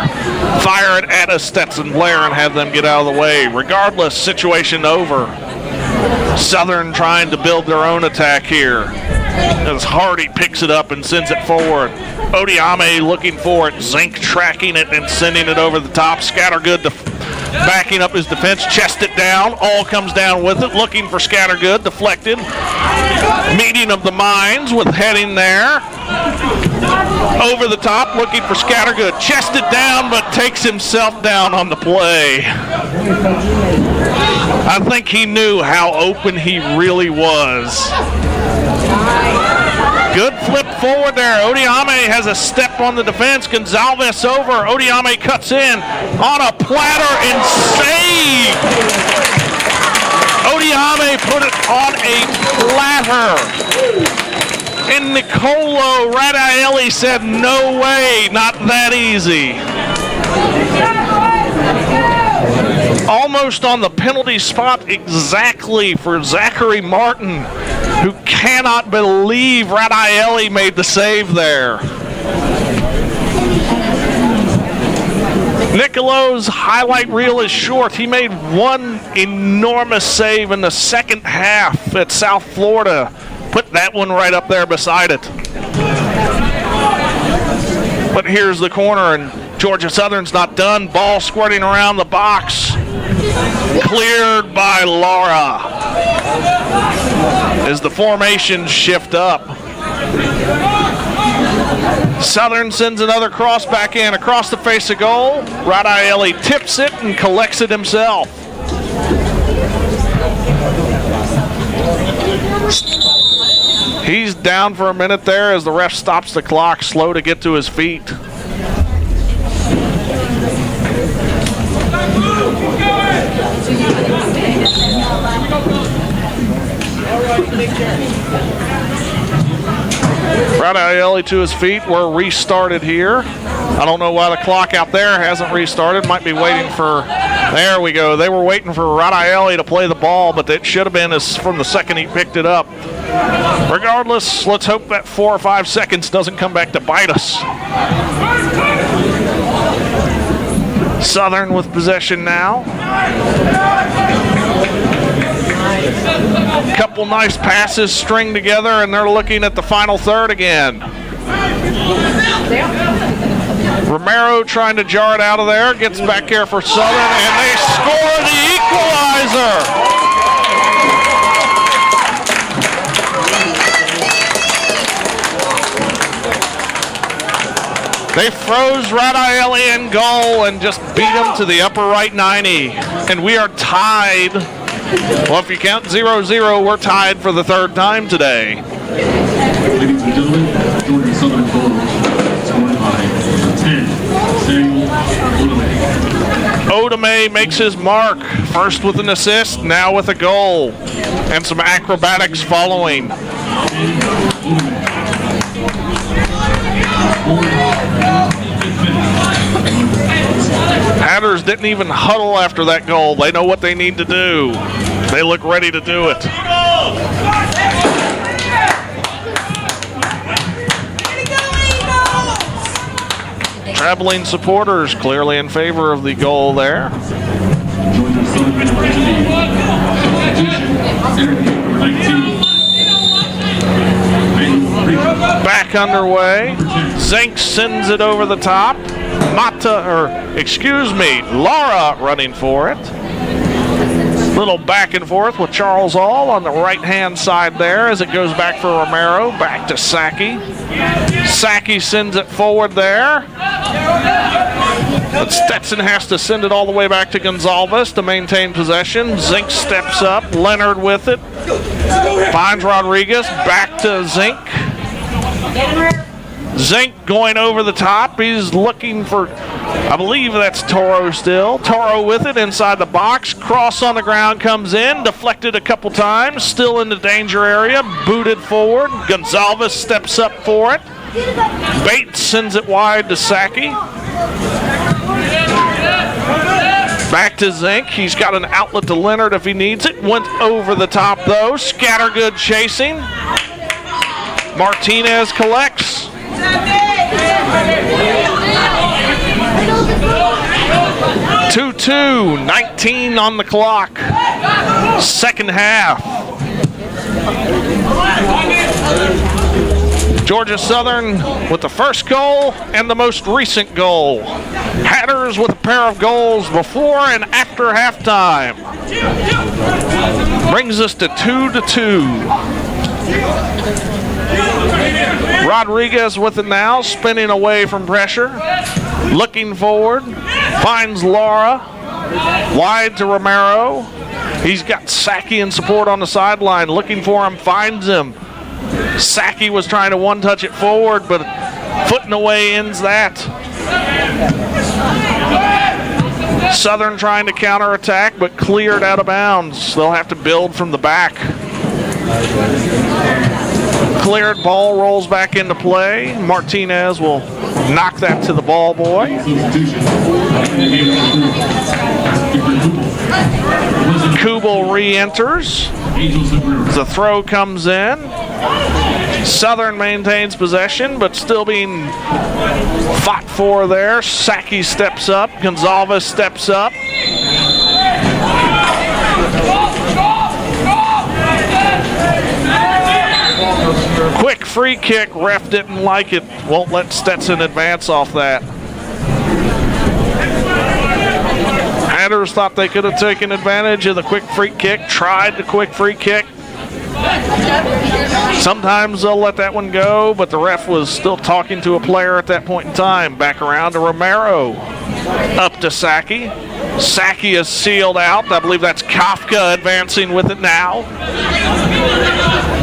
fire it at a Stetson player and have them get out of the way. Regardless, situation over. Southern trying to build their own attack here, as Hardy picks it up and sends it forward. Odiame looking for it, Zink tracking it and sending it over the top. Scattergood backing up his defense, chest it down, All comes down with it, looking for Scattergood, deflected. Meeting of the minds with heading there. Over the top, looking for Scattergood, chest it down, but takes himself down on the play. I think he knew how open he really was. Good flip forward there. Odiame has a step on the defense. Gonzalez over. Odiame cuts in on a platter and save. Odiame put it on a platter. And Nicolo Radaeli said, no way, not that easy. Almost on the penalty spot exactly for Zachary Martin, who cannot believe Radaeli made the save there. Nicolo's highlight reel is short. He made one enormous save in the second half at South Florida. Put that one right up there beside it. But here's the corner, and Georgia Southern's not done. Ball squirting around the box. Cleared by Laura. As the formations shift up. Southern sends another cross back in across the face of goal. Radaeli tips it and collects it himself. He's down for a minute there as the ref stops the clock, slow to get to his feet. Radaeli to his feet. We're restarted here. I don't know why the clock out there hasn't restarted. Might be waiting for... There we go. They were waiting for Radaeli to play the ball, but it should have been from the second he picked it up. Regardless, let's hope that 4 or 5 seconds doesn't come back to bite us. Southern with possession now. Couple nice passes string together, and they're looking at the final third again. Romero trying to jar it out of there, gets back here for Southern, and they score the equalizer. They froze Radaeli in goal and just beat him to the upper right 90. And we are tied. Well, if you count 0-0, we're tied for the third time today. Ladies and gentlemen, Georgia Southern goal scored by 10. Samuel Odame makes his mark. First with an assist, now with a goal. And some acrobatics following. Hatters didn't even huddle after that goal. They know what they need to do. They look ready to do it. Traveling supporters clearly in favor of the goal there. Back underway. Zink sends it over the top. Laura running for it. Little back and forth with Charles All on the right-hand side there as it goes back for Romero. Back to Saki. Saki sends it forward there. But Stetson has to send it all the way back to Gonzalez to maintain possession. Zink steps up. Leonard with it. Finds Rodriguez. Back to Zink. Zink going over the top. He's looking for, I believe that's Toro still. Toro with it inside the box. Cross on the ground comes in. Deflected a couple times. Still in the danger area. Booted forward. Gonzalez steps up for it. Bates sends it wide to Saki. Back to Zink. He's got an outlet to Leonard if he needs it. Went over the top though. Scattergood chasing. Martinez collects. 2-2, 19 on the clock. Second half. Georgia Southern with the first goal and the most recent goal. Hatters with a pair of goals before and after halftime. Brings us to 2-2. Rodriguez with it now, spinning away from pressure. Looking forward. Finds Laura. Wide to Romero. He's got Saki in support on the sideline. Looking for him. Finds him. Saki was trying to one-touch it forward, but footing away ends that. Southern trying to counterattack, but cleared out of bounds. They'll have to build from the back. Cleared, ball rolls back into play. Martinez will knock that to the ball boy. Kubel re-enters. The throw comes in. Southern maintains possession, but still being fought for there. Saki steps up. Gonzalez steps up. Quick free kick. Ref didn't like it. Won't let Stetson advance off that. Hatters thought they could have taken advantage of the quick free kick. Tried the quick free kick. Sometimes they'll let that one go, but the ref was still talking to a player at that point in time. Back around to Romero. Up to Saki. Saki is sealed out. I believe that's Kafka advancing with it now.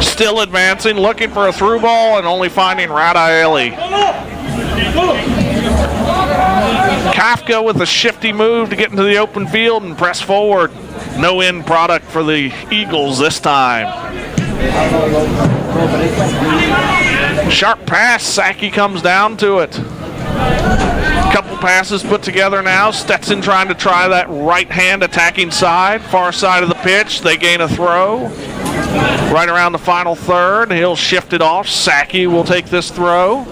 Still advancing, looking for a through ball and only finding Radaeli. Kafka with a shifty move to get into the open field and press forward. No end product for the Eagles this time. Sharp pass, Saki comes down to it. Couple passes put together now. Stetson trying to try that right hand attacking side, far side of the pitch. They gain a throw. Right around the final third, he'll shift it off. Saki will take this throw.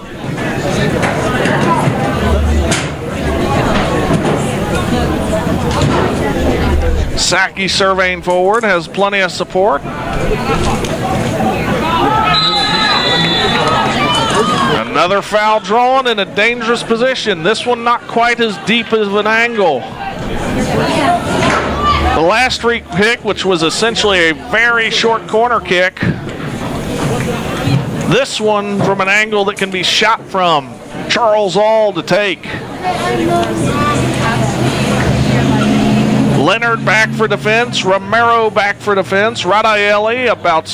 Saki surveying forward, has plenty of support. Another foul drawn in a dangerous position. This one not quite as deep as an angle. The last free kick, which was essentially a very short corner kick. This one from an angle that can be shot from. Charles All to take. Leonard back for defense. Romero back for defense. Radaeli about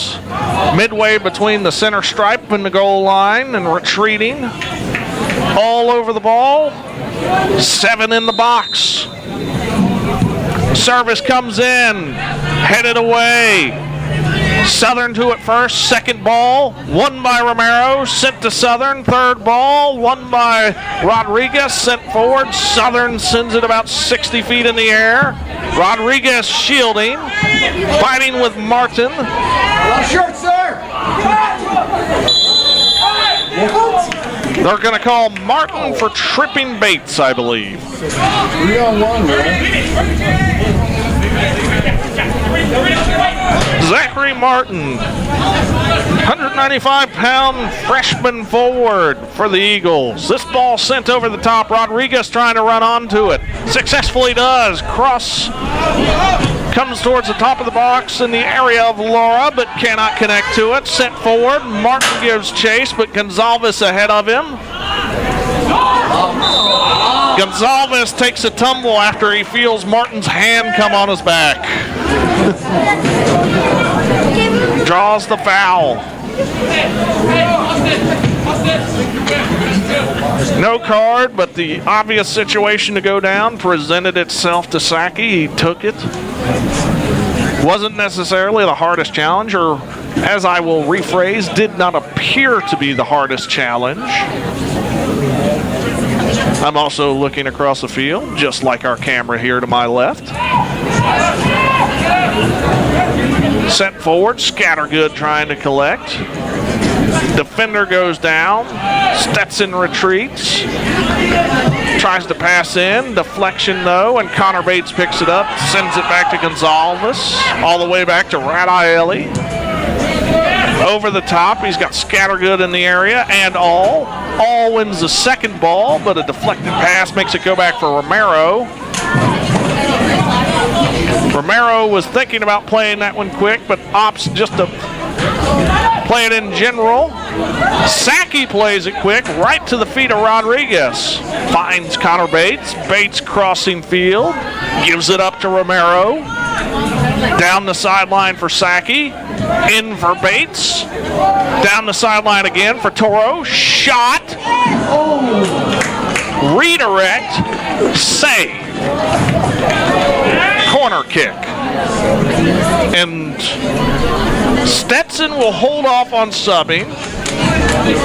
midway between the center stripe and the goal line and retreating. All over the ball. 7 in the box. Service comes in. Headed away. Southern to it first. Second ball. Won by Romero. Sent to Southern. Third ball. Won by Rodriguez. Sent forward. Southern sends it about 60 feet in the air. Rodriguez shielding. Fighting with Martin. Shirt, sir! They're going to call Martin for tripping Bates, I believe. 3-on-1, right? Zachary Martin, 195-pound freshman forward for the Eagles. This ball sent over the top. Rodriguez trying to run onto it. Successfully does. Cross comes towards the top of the box in the area of Laura, but cannot connect to it. Sent forward. Martin gives chase, but Gonzalez ahead of him. Gonzalez takes a tumble after he feels Martin's hand come on his back. Draws the foul. No card, but the obvious situation to go down presented itself to Saki. He took it. Wasn't necessarily the hardest challenge, or as I will rephrase, did not appear to be the hardest challenge. I'm also looking across the field, just like our camera here to my left. Set forward, Scattergood trying to collect. Defender goes down. Stetson retreats. Tries to pass in. Deflection, though, and Connor Bates picks it up. Sends it back to Gonzalez. All the way back to Radaeli. Over the top. He's got Scattergood in the area, and All. All wins the second ball, but a deflected pass makes it go back for Romero. Romero was thinking about playing that one quick, but opts just to play it in general. Saki plays it quick, right to the feet of Rodriguez. Finds Connor Bates. Bates crossing field. Gives it up to Romero. Down the sideline for Saki. In for Bates. Down the sideline again for Toro. Shot. Redirect. Save. Corner kick. And Stetson will hold off on subbing.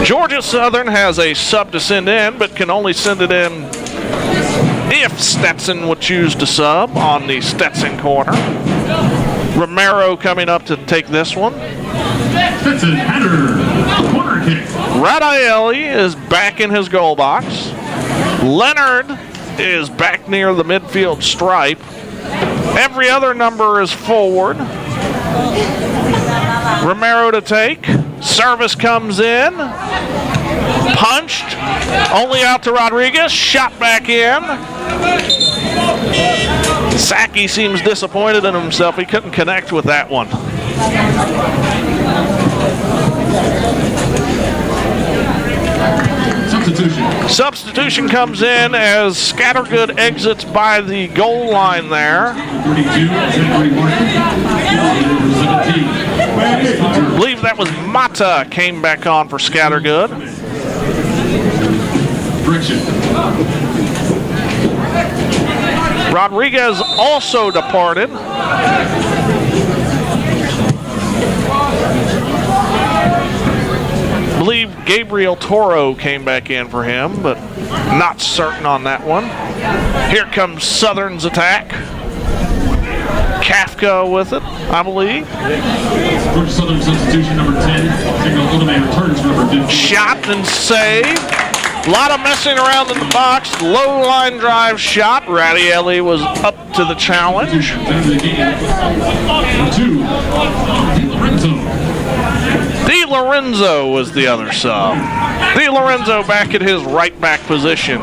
Georgia Southern has a sub to send in, but can only send it in if Stetson would choose to sub on the Stetson corner. Romero coming up to take this one. Stetson header, corner kick. Radaeli is back in his goal box. Leonard is back near the midfield stripe. Every other number is forward. Romero to take. Service comes in. Punched. Only out to Rodriguez. Shot back in. Saki seems disappointed in himself. He couldn't connect with that one. Substitution comes in as Scattergood exits by the goal line there. I believe that was Mata came back on for Scattergood. Rodriguez also departed. I believe Gabriel Toro came back in for him, but not certain on that one. Here comes Southern's attack. Kafka with it, I believe. Southern substitution number 10. Returns number 15. Shot and save. A lot of messing around in the box. Low line drive shot. Radaeli was up to the challenge. Di Lorenzo was the other sub. Di Lorenzo back at his right back position.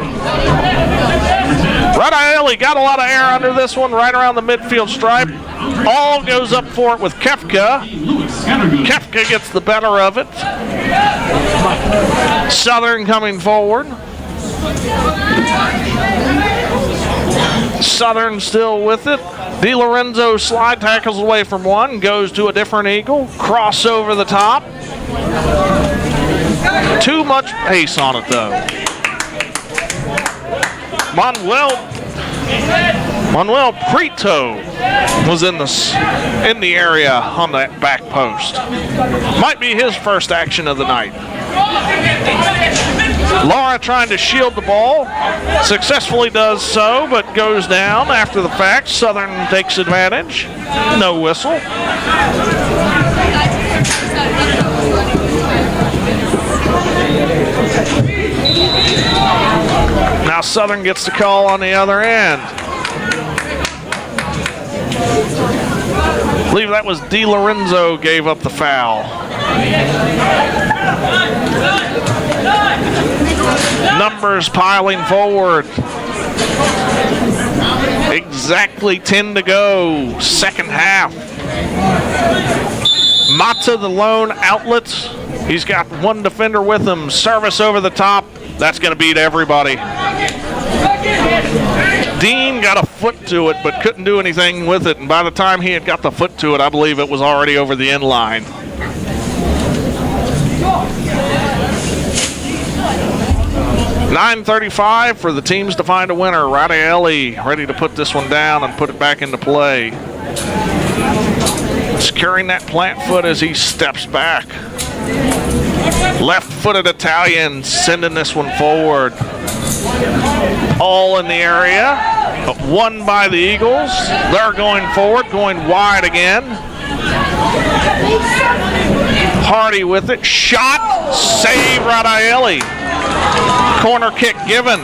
Radaeli got a lot of air under this one, right around the midfield stripe. All goes up for it with Kefka. Kefka gets the better of it. Southern coming forward. Southern still with it. Di Lorenzo slide tackles away from one, goes to a different Eagle. Cross over the top. Too much pace on it though. Manuel Prieto was in the area on that back post. Might be his first action of the night. Lara trying to shield the ball. Successfully does so, but goes down after the fact. Southern takes advantage. No whistle. Now Southern gets the call on the other end. I believe that was Di Lorenzo gave up the foul. Numbers piling forward. Exactly 10 to go, second half. Mata, the lone outlet. He's got one defender with him. Service over the top. That's going to beat everybody. got a foot to it, but couldn't do anything with it. And by the time he had got the foot to it, I believe it was already over the end line. $9:35 for the teams to find a winner. Radaeli ready to put this one down and put it back into play. Securing that plant foot as he steps back. Left-footed Italian sending this one forward. All in the area. Won by the Eagles. They're going forward, going wide again. Hardy with it. Shot. Save Radaeli. Corner kick given.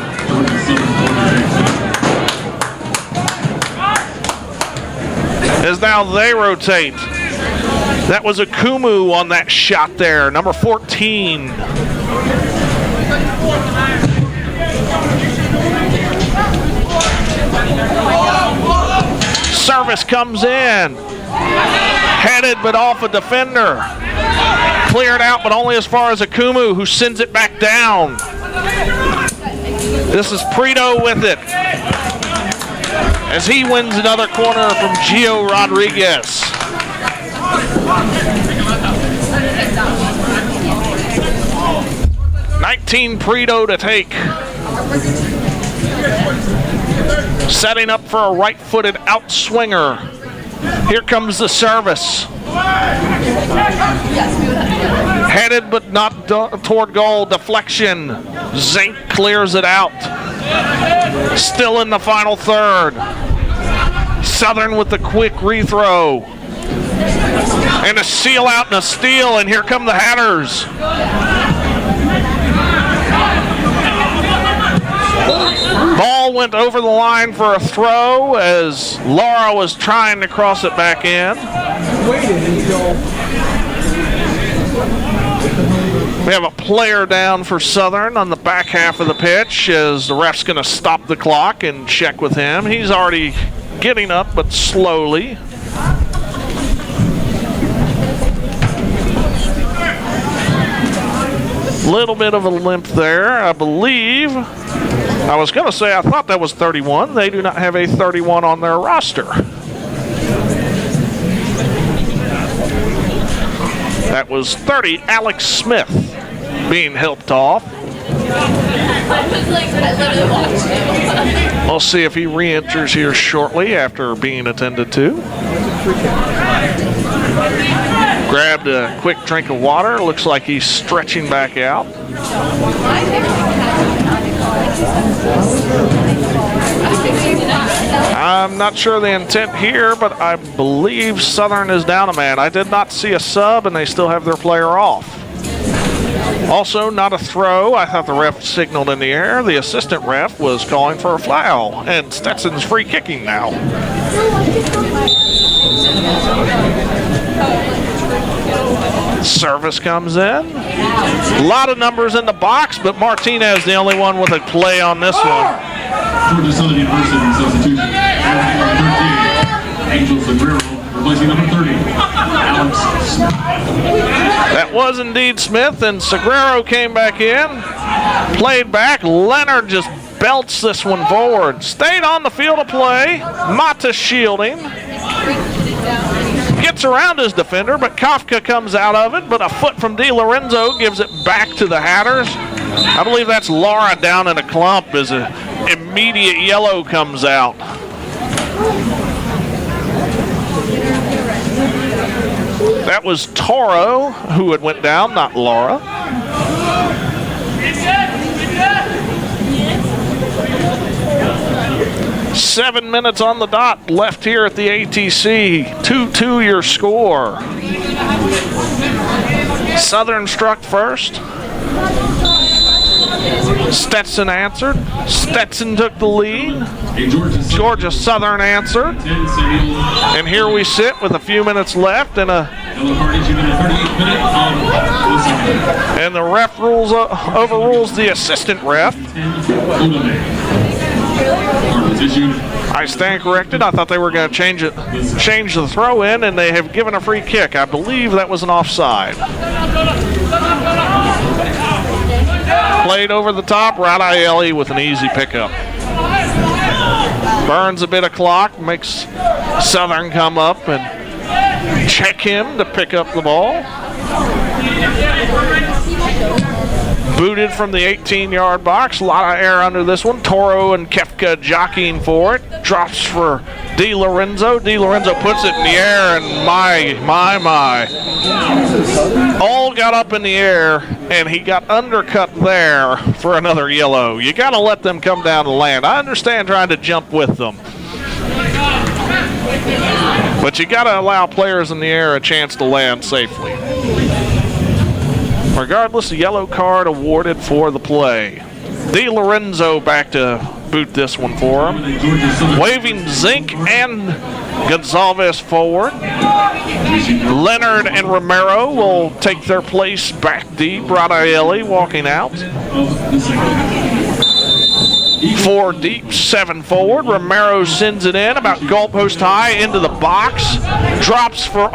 As now they rotate. That was a Kumu on that shot there, number 14. Service comes in. Headed but off a defender. Cleared out but only as far as Akumu, who sends it back down. This is Prito with it. As he wins another corner from Gio Rodriguez. $19 Prito to take. Setting up for a right-footed outswinger. Here comes the service. Headed but not toward goal. Deflection. Zink clears it out. Still in the final third. Southern with the quick rethrow. And a seal out and a steal, and here come the Hatters. Ball went over the line for a throw as Laura was trying to cross it back in. We have a player down for Southern on the back half of the pitch as the ref's going to stop the clock and check with him. He's already getting up, but slowly. Little bit of a limp there, I believe. I was going to say I thought that was 31. They do not have a 31 on their roster. That was 30, Alex Smith being helped off. We'll see if he re-enters here shortly after being attended to. Grabbed a quick drink of water. Looks like he's stretching back out. I'm not sure the intent here, but I believe Southern is down a man. I did not see a sub, and they still have their player off. Also, not a throw. I thought the ref signaled in the air. The assistant ref was calling for a foul, and Stetson's free kicking now. Service comes in. A lot of numbers in the box, but Martinez the only one with a play on this one. Georgia Southern University substitution. Angel Sagrero replacing number 30, Alex Smith. That was indeed Smith, and Sagrero came back in. Played back. Leonard just belts this one forward. Stayed on the field of play. Mata shielding. Gets around his defender, but Kafka comes out of it, but a foot from Di Lorenzo gives it back to the Hatters. I believe that's Laura down in a clump as an immediate yellow comes out. That was Toro who had went down, not Laura. Seven minutes on the dot left here at the ATC. 2-2 your score. Southern struck first. Stetson answered. Stetson took the lead. Georgia Southern answered. And here we sit with a few minutes left and the ref overrules the assistant ref. I stand corrected. I thought they were going to change the throw in, and they have given a free kick. I believe that was an offside. Played over the top. Radaeli with an easy pickup. Burns a bit of clock, makes Southern come up and check him to pick up the ball. Booted from the 18-yard box. A lot of air under this one. Toro and Kefka jockeying for it. Drops for DiLorenzo. DiLorenzo puts it in the air, and my. All got up in the air, and he got undercut there for another yellow. You got to let them come down and land. I understand trying to jump with them, but you got to allow players in the air a chance to land safely. Regardless, a yellow card awarded for the play. DiLorenzo back to boot this one for him. Waving Zink and Gonzalez forward. Leonard and Romero will take their place back deep. Radaeli walking out. 4 deep, 7 forward. Romero sends it in about goalpost high into the box. Drops for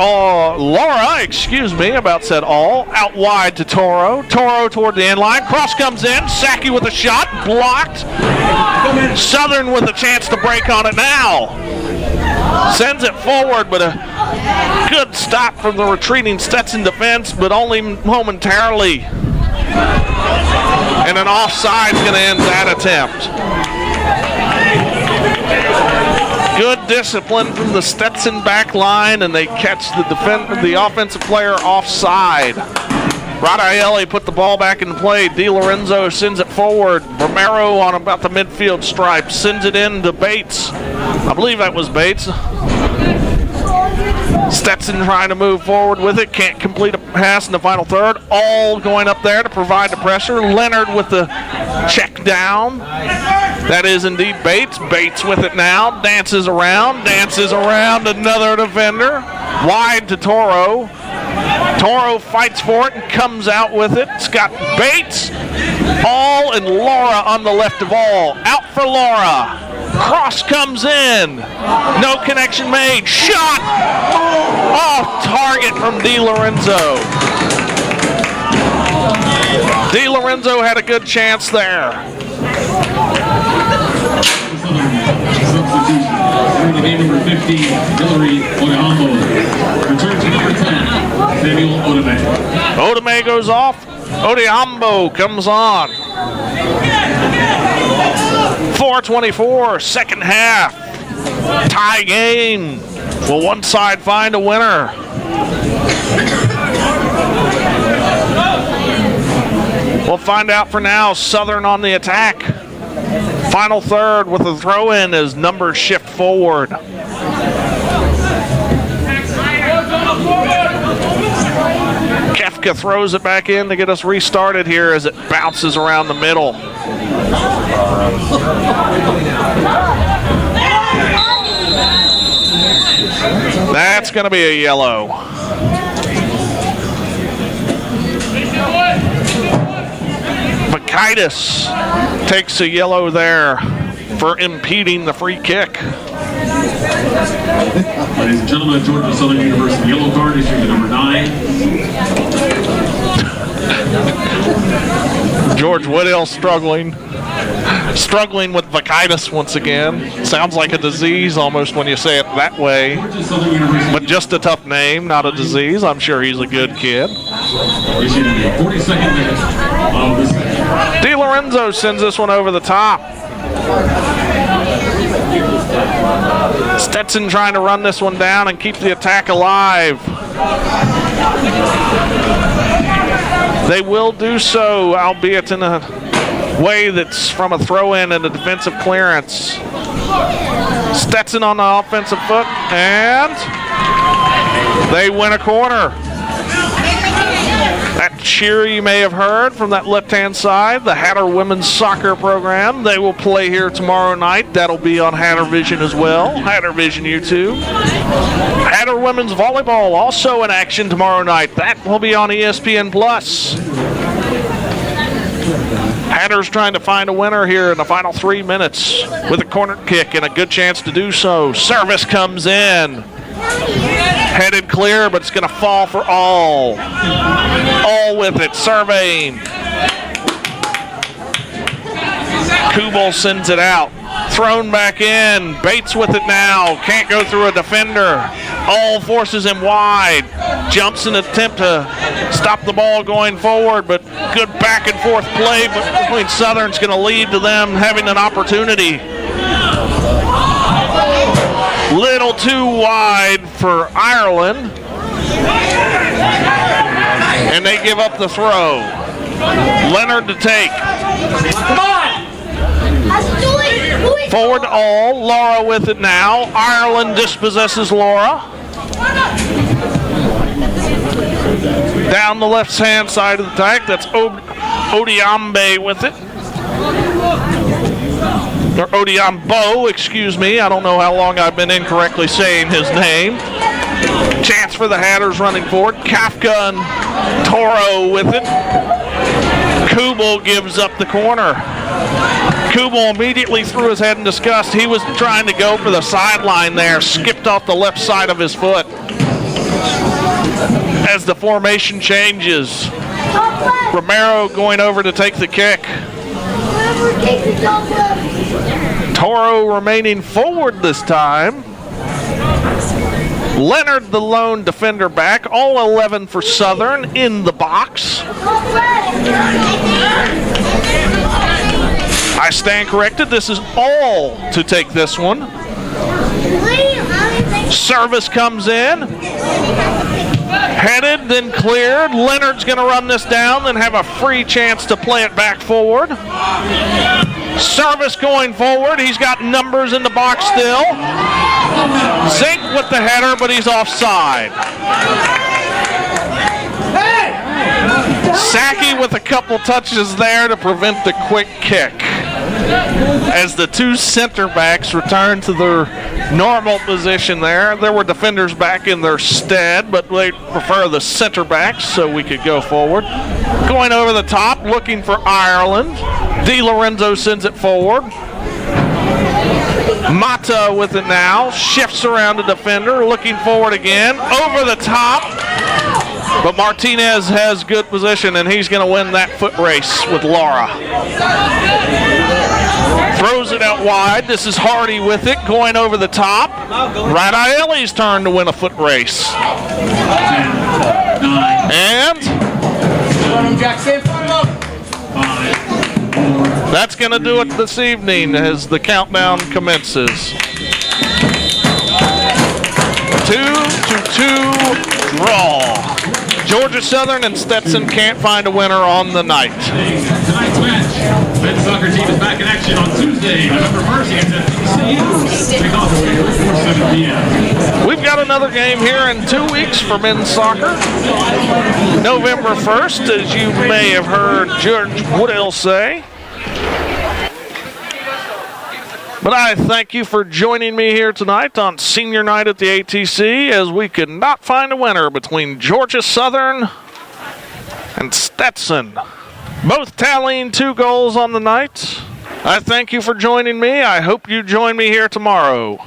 about said all. Out wide to Toro. Toro toward the end line. Cross comes in. Saki with a shot. Blocked. Southern with a chance to break on it now. Sends it forward, but a good stop from the retreating Stetson defense, but only momentarily. And an offside's going to end that attempt. Good discipline from the Stetson back line, and they catch the offensive player offside. Radaeli put the ball back in play. DiLorenzo sends it forward. Romero on about the midfield stripe sends it in to Bates. I believe that was Bates. Stetson trying to move forward with it. Can't complete a pass in the final third. All going up there to provide the pressure. Leonard with the check down. That is indeed Bates. Bates with it now. Dances around. Another defender. Wide to Toro. Toro fights for it and comes out with it. It's got Bates, All, and Laura on the left of All. Out for Laura. Cross comes in. No connection made. Shot! Off target from DiLorenzo. DiLorenzo had a good chance there. Substitution. Entering the game number 15, Hillary Odeambo. Return to number 10, Samuel Odeme. Odeme goes off. Odeambo comes on. 4:24, second half. Tie game. Will one side find a winner? We'll find out for now. Southern on the attack. Final third with a throw-in as numbers shift forward. Kefka throws it back in to get us restarted here as it bounces around the middle. That's going to be a yellow. Vakaitis takes a yellow there for impeding the free kick. Ladies and gentlemen, Georgia Southern University yellow card issued to number 9. George Woodhill struggling with Vakaitis once again. Sounds like a disease almost when you say it that way. But just a tough name, not a disease. I'm sure he's a good kid. Issued in the 42nd minute of this match. DiLorenzo sends this one over the top. Stetson trying to run this one down and keep the attack alive. They will do so, albeit in a way that's from a throw-in and a defensive clearance. Stetson on the offensive foot, and they win a corner. That cheer you may have heard from that left-hand side, the Hatter Women's Soccer Program. They will play here tomorrow night. That'll be on Hatter Vision as well. Hatter Vision YouTube. Hatter Women's Volleyball also in action tomorrow night. That will be on ESPN+. Hatter's trying to find a winner here in the final 3 minutes with a corner kick and a good chance to do so. Service comes in. Headed clear, but it's going to fall for All. All with it, surveying. Kubel sends it out. Thrown back in. Bates with it now. Can't go through a defender. All forces him wide. Jumps in an attempt to stop the ball going forward, but good back and forth play between Southern's going to lead to them having an opportunity. Little too wide for Ireland. And they give up the throw. Leonard to take. Forward all. Laura with it now. Ireland dispossesses Laura. Down the left-hand side of the attack. That's Odiambe with it. Or Odiambo, excuse me. I don't know how long I've been incorrectly saying his name. Chance for the Hatters running forward. Kafka and Toro with it. Kubel gives up the corner. Kubel immediately threw his head in disgust. He was trying to go for the sideline there. Skipped off the left side of his foot. As the formation changes, Romero going over to take the kick. Toro remaining forward this time. Leonard, the lone defender back. All 11 for Southern in the box. I stand corrected. This is all to take this one. Service comes in. Headed, then cleared. Leonard's going to run this down, then have a free chance to play it back forward. Service going forward. He's got numbers in the box still. Zink with the header, but he's offside. Sackey with a couple touches there to prevent the quick kick. As the two center backs return to their normal position there. There were defenders back in their stead, but they prefer the center backs so we could go forward. Going over the top, looking for Ireland. Di Lorenzo sends it forward. Mata with it now. Shifts around the defender, looking forward again. Over the top. But Martinez has good position, and he's going to win that foot race with Laura. Throws it out wide. This is Hardy with it, going over the top. Radaeli's turn to win a foot race. And that's going to do it this evening as the countdown commences. 2-2 draw. Georgia Southern and Stetson can't find a winner on the night. Tonight's match, men's soccer team is back in action on Tuesday, November 1st against FTC. Kick off at 7 p.m. We've got another game here in 2 weeks for men's soccer. November 1st, as you may have heard George Woodell say. But I thank you for joining me here tonight on senior night at the ATC as we could not find a winner between Georgia Southern and Stetson. Both tallying 2 goals on the night. I thank you for joining me. I hope you join me here tomorrow.